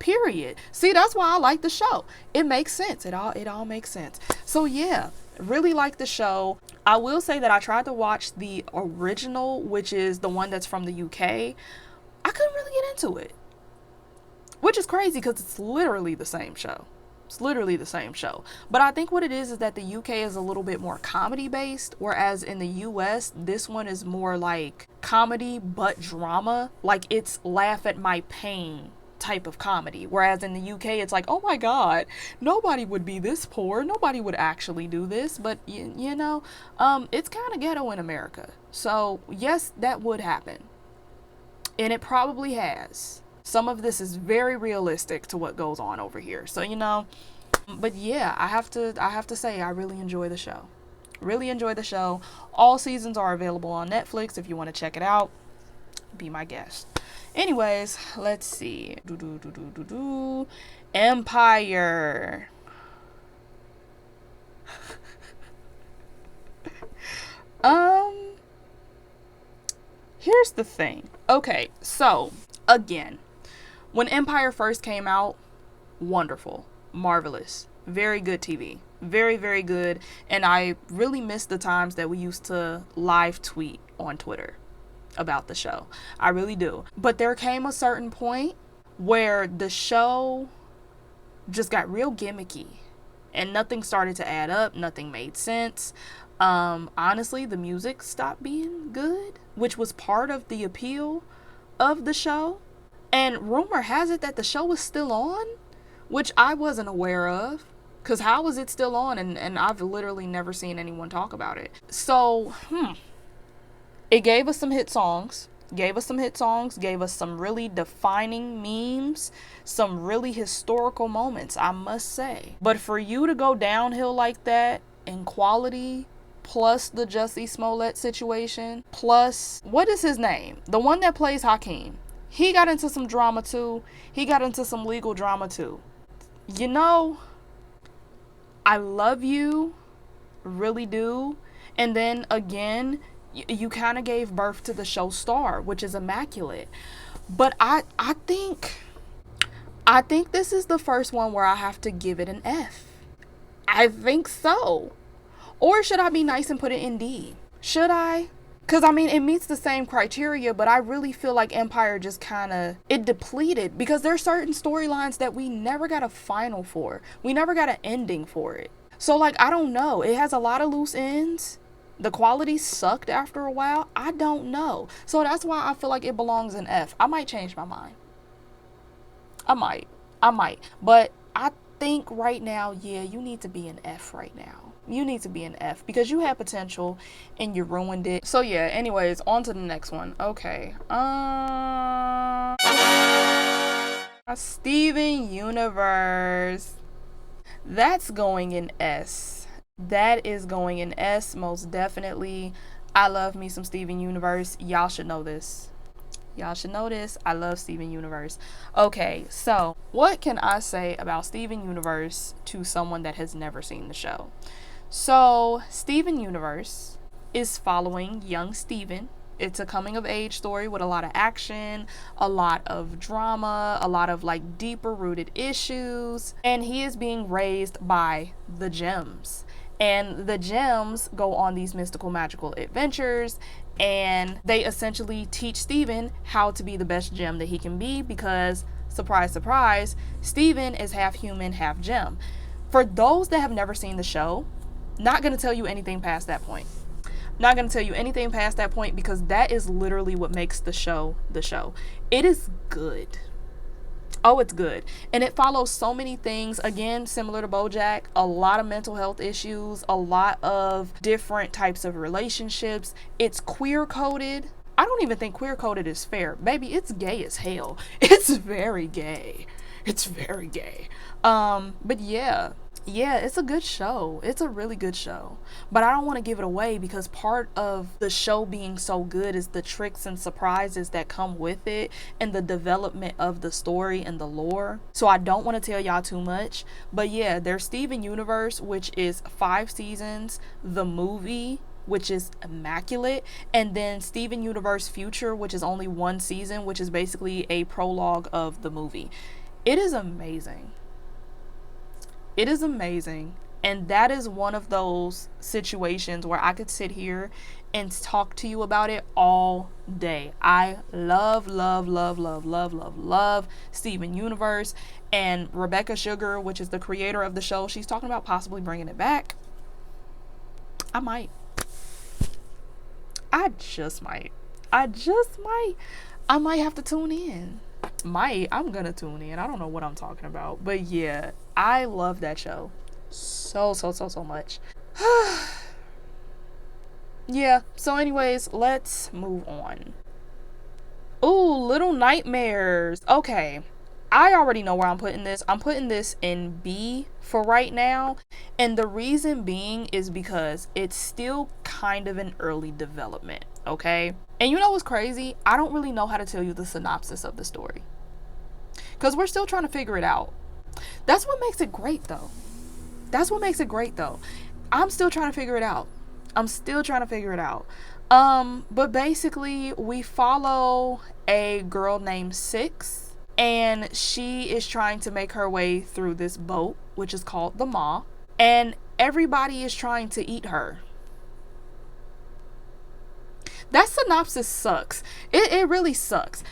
period. See, that's why I like the show. It makes sense. It all makes sense. So yeah, really like the show. I will say that I tried to watch the original, which is the one that's from the UK. I couldn't really get into it, which is crazy because it's literally the same show. But I think what it is that the UK is a little bit more comedy based, whereas in the US, this one is more like comedy but drama. Like, it's laugh at my pain type of comedy, whereas in the UK it's like, oh my god, nobody would be this poor, nobody would actually do this. But you know, it's kind of ghetto in America. So yes, that would happen. And it probably has. Some of this is very realistic to what goes on over here. So, you know, but yeah, I have to say I really enjoy the show. All seasons are available on Netflix if you want to check it out. Be my guest. Anyways, let's see. Empire. Here's the thing. Okay, so again, when Empire first came out, wonderful, marvelous, very good TV, very, very good. And I really miss the times that we used to live tweet on Twitter about the show. I really do. But there came a certain point where the show just got real gimmicky and nothing started to add up. Nothing made sense. Honestly, the music stopped being good, which was part of the appeal of the show. And rumor has it that the show was still on, which I wasn't aware of, because how was it still on? And I've literally never seen anyone talk about it. So, It gave us some hit songs, gave us some really defining memes, some really historical moments, I must say. But for you to go downhill like that in quality, plus the Jussie Smollett situation, plus, what is his name? The one that plays Hakeem. He got into some drama too. He got into some legal drama too. You know, I love you, really do. And then again, you kind of gave birth to the show star, which is immaculate. But I think this is the first one where I have to give it an F. I think so. Or should I be nice and put it in D? Should I? Because, I mean, it meets the same criteria, but I really feel like Empire just kind of, it depleted. Because there are certain storylines that we never got a final for. We never got an ending for it. So, like, I don't know. It has a lot of loose ends. The quality sucked after a while. I don't know. So that's why I feel like it belongs in F. I might change my mind. I might. But I think right now, yeah, you need to be an F right now. You need to be an F because you had potential and you ruined it. So yeah, anyways, on to the next one. Okay. Steven Universe. That's going in S. That is going in S, most definitely. I love me some Steven Universe. Y'all should know this. I love Steven Universe. Okay, so what can I say about Steven Universe to someone that has never seen the show? So, Steven Universe is following young Steven. It's a coming of age story with a lot of action, a lot of drama, a lot of like deeper rooted issues. And he is being raised by the Gems. And the Gems go on these mystical, magical adventures. And they essentially teach Steven how to be the best gem that he can be because, surprise, surprise, Steven is half human, half gem. For those that have never seen the show, not going to tell you anything past that point. Not going to tell you anything past that point because that is literally what makes the show the show. It is good. Oh, it's good. And it follows so many things. Again, similar to BoJack, a lot of mental health issues, a lot of different types of relationships. It's queer coded. I don't even think queer coded is fair. Baby, it's gay as hell. It's very gay. But yeah, it's a good show. It's a really good show. But I don't want to give it away because part of the show being so good is the tricks and surprises that come with it and the development of the story and the lore. So I don't want to tell y'all too much. But yeah, there's Steven Universe, which is 5 seasons, the movie, which is immaculate, and then Steven Universe Future, which is only 1 season, which is basically a prologue of the movie. It is amazing. It is amazing. And that is one of those situations where I could sit here and talk to you about it all day. I love Steven Universe. And Rebecca Sugar, which is the creator of the show, she's talking about possibly bringing it back. I might. I might have to tune in. I'm gonna tune in. I don't know what I'm talking about. But yeah, I love that show so much. Yeah, so anyways, let's move on. Ooh, Little Nightmares. Okay, I already know where I'm putting this. I'm putting this in B for right now. And the reason being is because it's still kind of an early development, okay? And you know what's crazy? I don't really know how to tell you the synopsis of the story because we're still trying to figure it out. That's what makes it great, though. I'm still trying to figure it out. But basically, we follow a girl named Six, and she is trying to make her way through this boat, which is called the Maw, and everybody is trying to eat her. That synopsis sucks. It really sucks.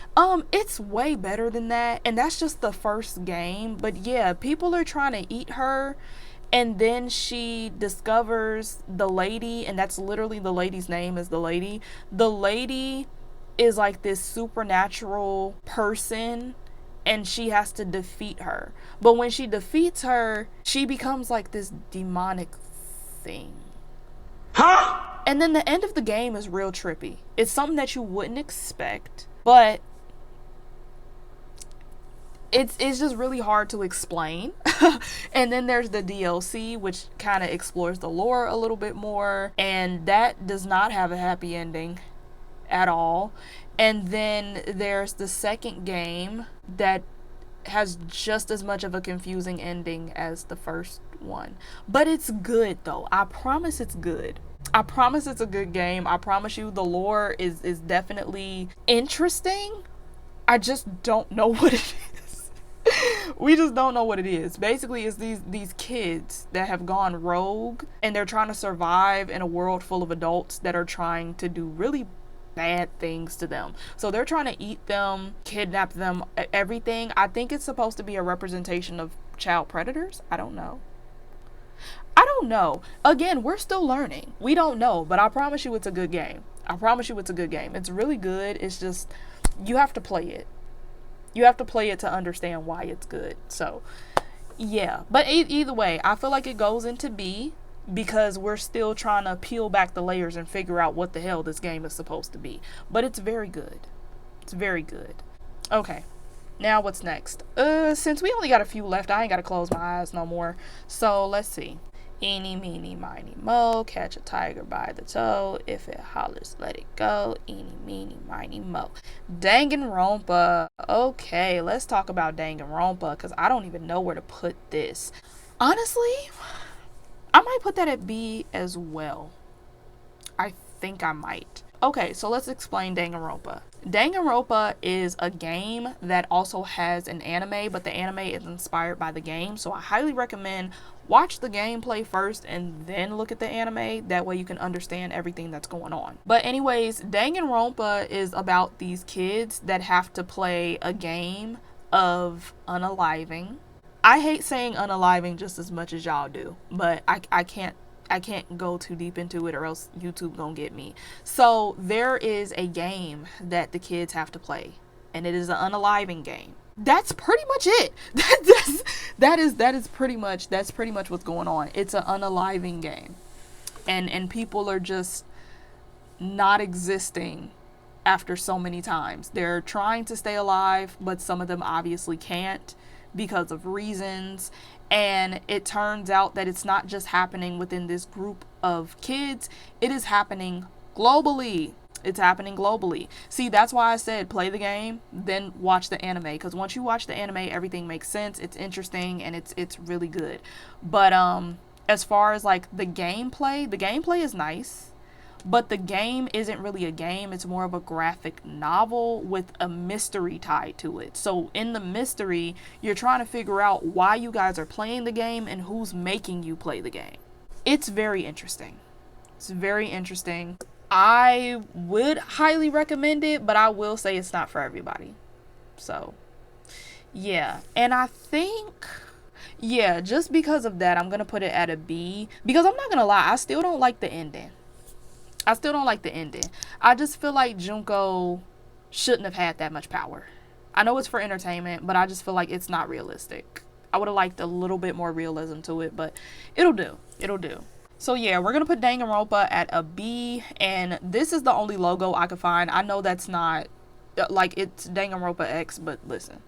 It's way better than that, and that's just the first game. But yeah, people are trying to eat her, and then she discovers the lady, and that's literally the lady's name is the lady. The lady is like this supernatural person, and she has to defeat her. But when she defeats her, she becomes like this demonic thing. Huh? And then the end of the game is real trippy. It's something that you wouldn't expect, but it's just really hard to explain. And then there's the DLC, which kind of explores the lore a little bit more, and that does not have a happy ending at all. And then there's the second game that has just as much of a confusing ending as the first one. But it's good though. I promise it's good. I promise it's a good game. I promise you the lore is definitely interesting. I just don't know what it is. We just don't know what it is. Basically, it's these kids that have gone rogue and they're trying to survive in a world full of adults that are trying to do really bad things to them. So they're trying to eat them, kidnap them, everything. I think it's supposed to be a representation of child predators. I don't know. Again, we're still learning. We don't know, but I promise you it's a good game. I promise you it's a good game. It's really good. It's just, you have to play it. You have to play it to understand why it's good. So, yeah. But either way, I feel like it goes into B because we're still trying to peel back the layers and figure out what the hell this game is supposed to be. But it's very good. It's very good. Okay. Now what's next? Since we only got a few left, I ain't got to close my eyes no more. So, let's see. Eeny, meeny, miny, mo, catch a tiger by the toe. If it hollers, let it go. Eeny, meeny, miny, mo. Danganronpa. Okay, let's talk about Danganronpa because I don't even know where to put this. Honestly, I might put that at B as well. I think I might. Okay, so let's explain Danganronpa. Danganronpa is a game that also has an anime, but the anime is inspired by the game. So I highly recommend watch the gameplay first and then look at the anime. That way you can understand everything that's going on. But anyways, Danganronpa is about these kids that have to play a game of unaliving. I hate saying unaliving just as much as y'all do, but I can't go too deep into it or else YouTube gonna get me. So there is a game that the kids have to play, and it is an unaliving game. That's pretty much it. That's pretty much what's going on. It's an unaliving game, and people are just not existing after so many times. They're trying to stay alive, but some of them obviously can't because of reasons. And it turns out that it's not just happening within this group of kids, it is happening globally. It's happening globally. See, that's why I said play the game, then watch the anime. Because once you watch the anime, everything makes sense. It's interesting and it's really good. But as far as like the gameplay is nice. But the game isn't really a game. It's more of a graphic novel with a mystery tied to it. So in the mystery, you're trying to figure out why you guys are playing the game and who's making you play the game. It's very interesting. It's very interesting. I would highly recommend it, but I will say it's not for everybody. So, yeah. And I think, yeah, just because of that, I'm going to put it at a B. Because I'm not going to lie, I still don't like the ending. I just feel like Junko shouldn't have had that much power. I know it's for entertainment, but I just feel like it's not realistic. I would have liked a little bit more realism to it, but it'll do. So yeah, we're going to put Danganronpa at a B, and this is the only logo I could find. I know that's not, like, it's Danganronpa X, but listen.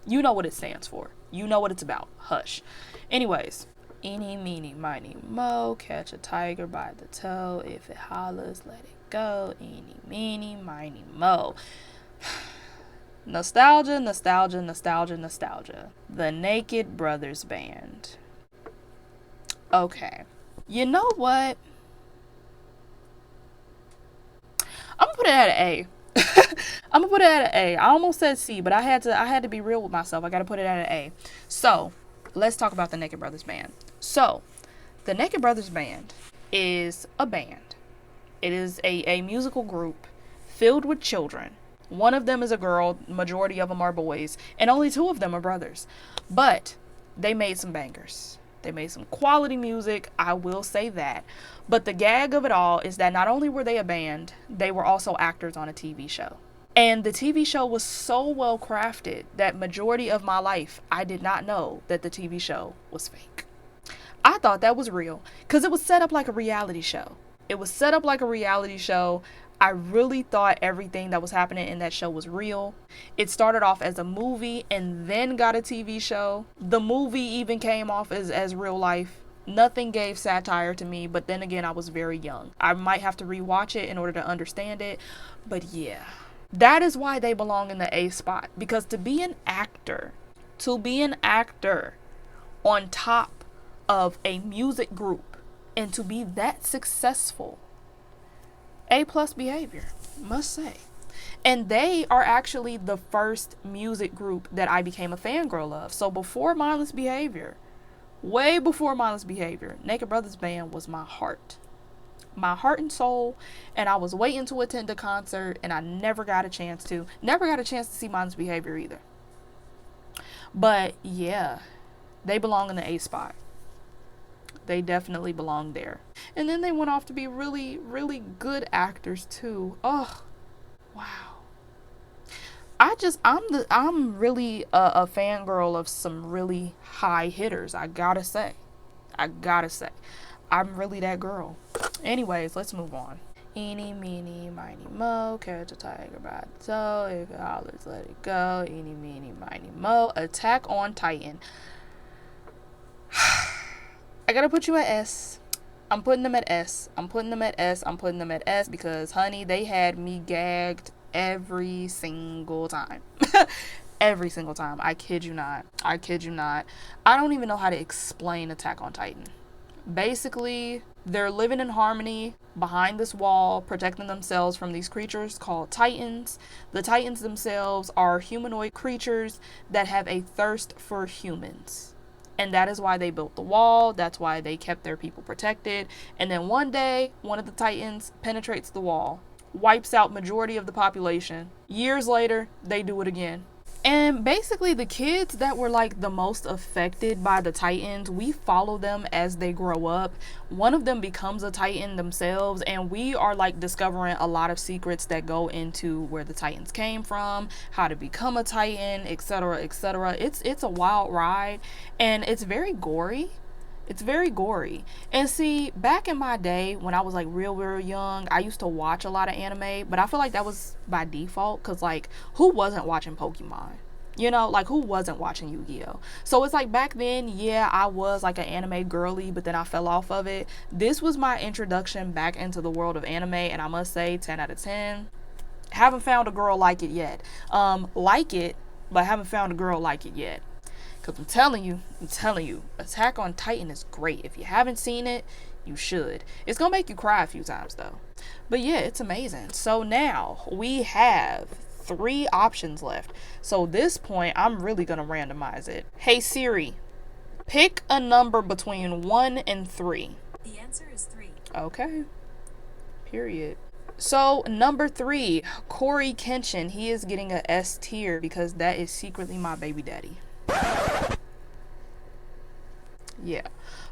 You know what it stands for. You know what it's about. Hush. Anyways. Eeny, meeny, miny, mo, catch a tiger by the toe. If it hollers, let it go. Eeny, meeny, miny, mo. Nostalgia. The Naked Brothers Band. Okay. You know what? I'm gonna put it at an A. I almost said C, but I had to be real with myself. I gotta put it at an A. So, let's talk about the Naked Brothers Band. So, the Naked Brothers Band is a band. It is a musical group filled with children. One of them is a girl, majority of them are boys, and only 2 of them are brothers. But they made some bangers. They made some quality music, I will say that. But the gag of it all is that not only were they a band, they were also actors on a TV show. And the TV show was so well crafted that majority of my life, I did not know that the TV show was fake. I thought that was real because it was set up like a reality show. It was set up like a reality show. I really thought everything that was happening in that show was real. It started off as a movie and then got a TV show. The movie even came off as real life. Nothing gave satire to me, but then again, I was very young. I might have to rewatch it in order to understand it, but yeah. That is why they belong in the A spot, because to be an actor on top of a music group and to be that successful, A+ behavior, must say. And they are actually the first music group that I became a fangirl of. So before Mindless Behavior, way before Mindless Behavior, Naked Brothers Band was my heart and soul, and I was waiting to attend a concert, and I never got a chance to see Mindless Behavior either. But yeah, they belong in the A spot. They definitely belong there. And then they went off to be really, really good actors too. Oh, wow. I'm really a fangirl of some really high hitters. I gotta say. I'm really that girl. Anyways, let's move on. Eeny, meeny, miny, mo, catch a tiger by the toe. If it hollers, let it go. Eeny, meeny, miny, mo. Attack on Titan. I gotta put you at S. I'm putting them at S because, honey, they had me gagged every single time. Every single time. I kid you not. I don't even know how to explain Attack on Titan. Basically, they're living in harmony behind this wall, protecting themselves from these creatures called Titans. The Titans themselves are humanoid creatures that have a thirst for humans. And that is why they built the wall. That's why they kept their people protected. And then one day, one of the Titans penetrates the wall, wipes out majority of the population. Years later, they do it again. And basically, the kids that were like the most affected by the Titans, we follow them as they grow up. One of them becomes a Titan themselves, and we are like discovering a lot of secrets that go into where the Titans came from, how to become a Titan, etc., etc. It's a wild ride, and it's very gory. And see, back in my day when I was like real young, I used to watch a lot of anime, but I feel like that was by default, because like, who wasn't watching Pokemon? You know, like, who wasn't watching Yu-Gi-Oh? So it's like, back then, yeah, I was like an anime girly, but then I fell off of it. This was my introduction back into the world of anime, and I must say, 10 out of 10. Haven't found a girl like it yet. Like it, but haven't found a girl like it yet. Because I'm telling you, Attack on Titan is great. If you haven't seen it, you should. It's going to make you cry a few times, though. But yeah, it's amazing. So now we have 3 options left. So this point, I'm really going to randomize it. Hey Siri, pick a number between 1 and 3. The answer is 3. Okay. Period. So number 3, Corey Kenshin. He is getting a S tier because that is secretly my baby daddy. Yeah,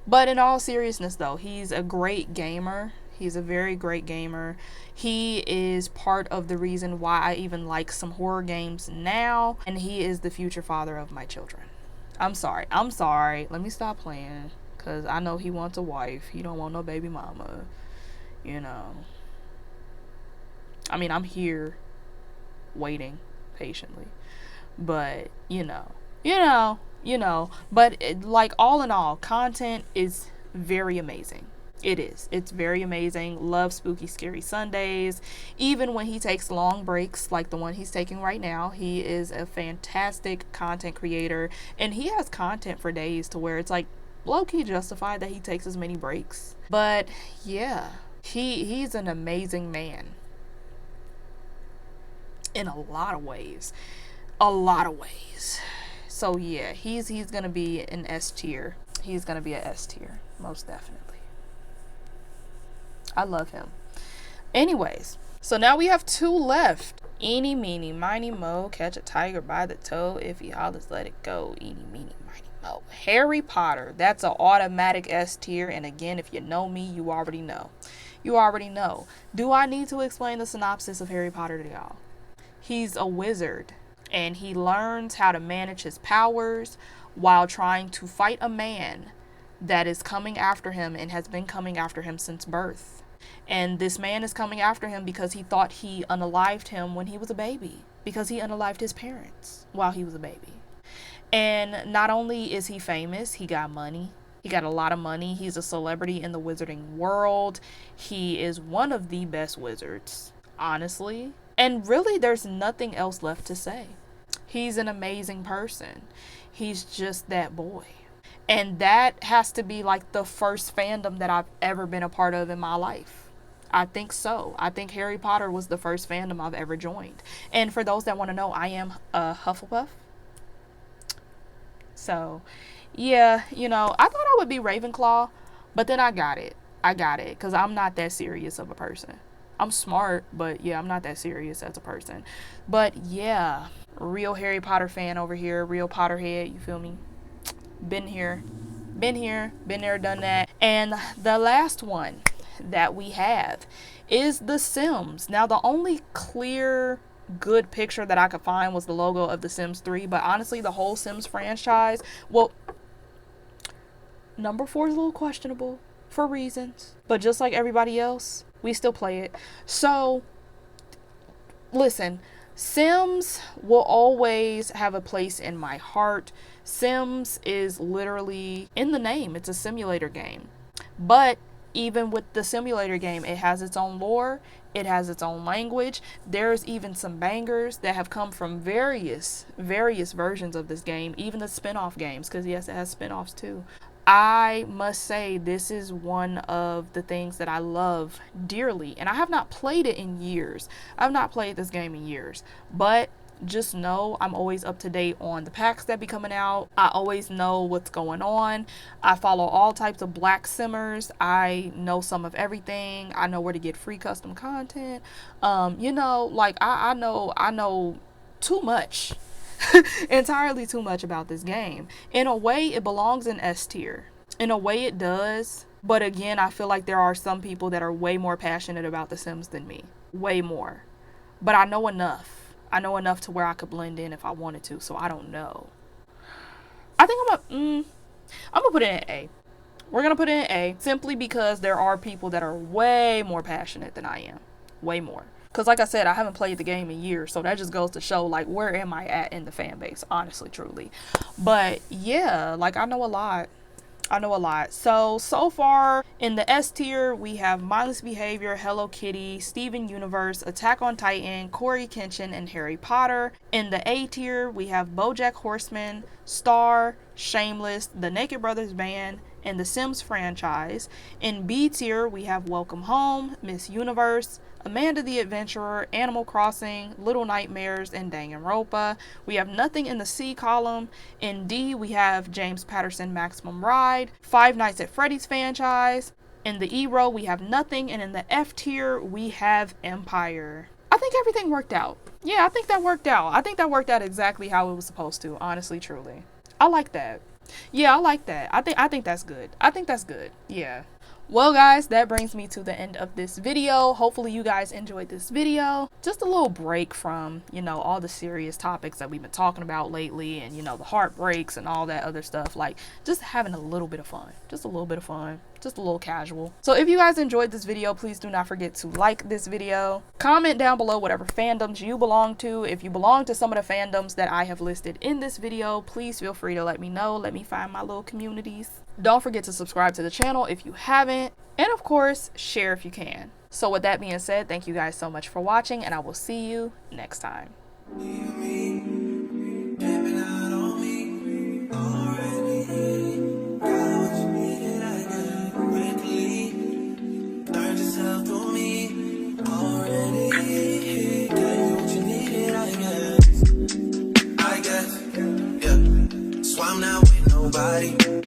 but in all seriousness though, he's a great gamer. He's a very great gamer. He is part of the reason why I even like some horror games now, and he is the future father of my children. I'm sorry, let me stop playing, because I know he wants a wife. He don't want no baby mama, you know. I mean, I'm here waiting patiently, but you know, but like, all in all, content is very amazing. It's very amazing. Love spooky scary Sundays. Even when he takes long breaks like the one he's taking right now, he is a fantastic content creator, and he has content for days to where it's like low-key justified that he takes as many breaks. But yeah, he's an amazing man in a lot of ways. So yeah, he's gonna be an S tier. He's gonna be an S tier, most definitely. I love him. Anyways, so now we have 2 left. Eeny, meeny, miny, mo, catch a tiger by the toe. If he hollers, let it go. Eeny, meeny, miny, mo. Harry Potter. That's an automatic S tier. And again, if you know me, you already know. Do I need to explain the synopsis of Harry Potter to y'all? He's a wizard, and he learns how to manage his powers while trying to fight a man that is coming after him and has been coming after him since birth. And this man is coming after him because he thought he unalived him when he was a baby, because he unalived his parents while he was a baby. And not only is he famous, he got money. He got a lot of money. He's a celebrity in the wizarding world. He is one of the best wizards, honestly. And really, there's nothing else left to say. He's an amazing person. He's just that boy. And that has to be like the first fandom that I've ever been a part of in my life. I think so. I think Harry Potter was the first fandom I've ever joined. And for those that want to know, I am a Hufflepuff. So, yeah, you know, I thought I would be Ravenclaw, but then I got it. Because I'm not that serious of a person. I'm smart, but yeah, I'm not that serious as a person. But yeah, real Harry Potter fan over here, real Potterhead, you feel me? Been here, been there, done that. And the last one that we have is The Sims. Now, the only clear good picture that I could find was the logo of The Sims 3, but honestly, the whole Sims franchise, well, number 4 is a little questionable for reasons, but just like everybody else, we still play it. So, listen, Sims will always have a place in my heart. Sims is literally in the name. It's a simulator game. But even with the simulator game, it has its own lore. It has its own language. There's even some bangers that have come from various versions of this game, even the spin-off games, because yes, it has spin-offs too. I must say, this is one of the things that I love dearly, and I have not played it in years. I've not played this game in years, but just know I'm always up to date on the packs that be coming out. I always know what's going on. I follow all types of black simmers. I know some of everything. I know where to get free custom content. You know, like I know too much. Entirely too much about this game. In a way, it belongs in S tier. In a way, it does. But again, I feel like there are some people that are way more passionate about The Sims than me. Way more. But I know enough. I know enough to where I could blend in if I wanted to. So I don't know. I think I'm gonna put it in A. We're gonna put it in A simply because there are people that are way more passionate than I am. Way more. Because like I said, I haven't played the game in years, so that just goes to show, like, where am I at in the fan base, honestly, truly. But yeah, like, I know a lot. So far in the S tier, we have Mindless Behavior, Hello Kitty, Steven Universe, Attack on Titan, Corey Kenshin, and Harry Potter. In the A tier, we have BoJack Horseman, Star, Shameless, The Naked Brothers Band, and The Sims franchise. In B tier, we have Welcome Home, Miss Universe, Amanda the Adventurer, Animal Crossing, Little Nightmares, and Danganronpa. We have nothing in the C column. In D, we have James Patterson Maximum Ride, Five Nights at Freddy's franchise. In the E row, we have nothing. And in the F tier, we have Empire. I think everything worked out. Yeah, I think that worked out. I think that worked out exactly how it was supposed to, honestly, truly. I like that. Yeah, I like that. I think that's good. I think that's good. Yeah. Well guys, that brings me to the end of this video. Hopefully you guys enjoyed this video. Just a little break from, you know, all the serious topics that we've been talking about lately, and, you know, the heartbreaks and all that other stuff. Like, just having a little bit of fun. Just a little bit of fun. Just a little casual. So if you guys enjoyed this video, please do not forget to like this video. Comment down below whatever fandoms you belong to. If you belong to some of the fandoms that I have listed in this video, please feel free to let me know. Let me find my little communities. Don't forget to subscribe to the channel if you haven't. And of course, share if you can. So with that being said, thank you guys so much for watching, and I will see you next time.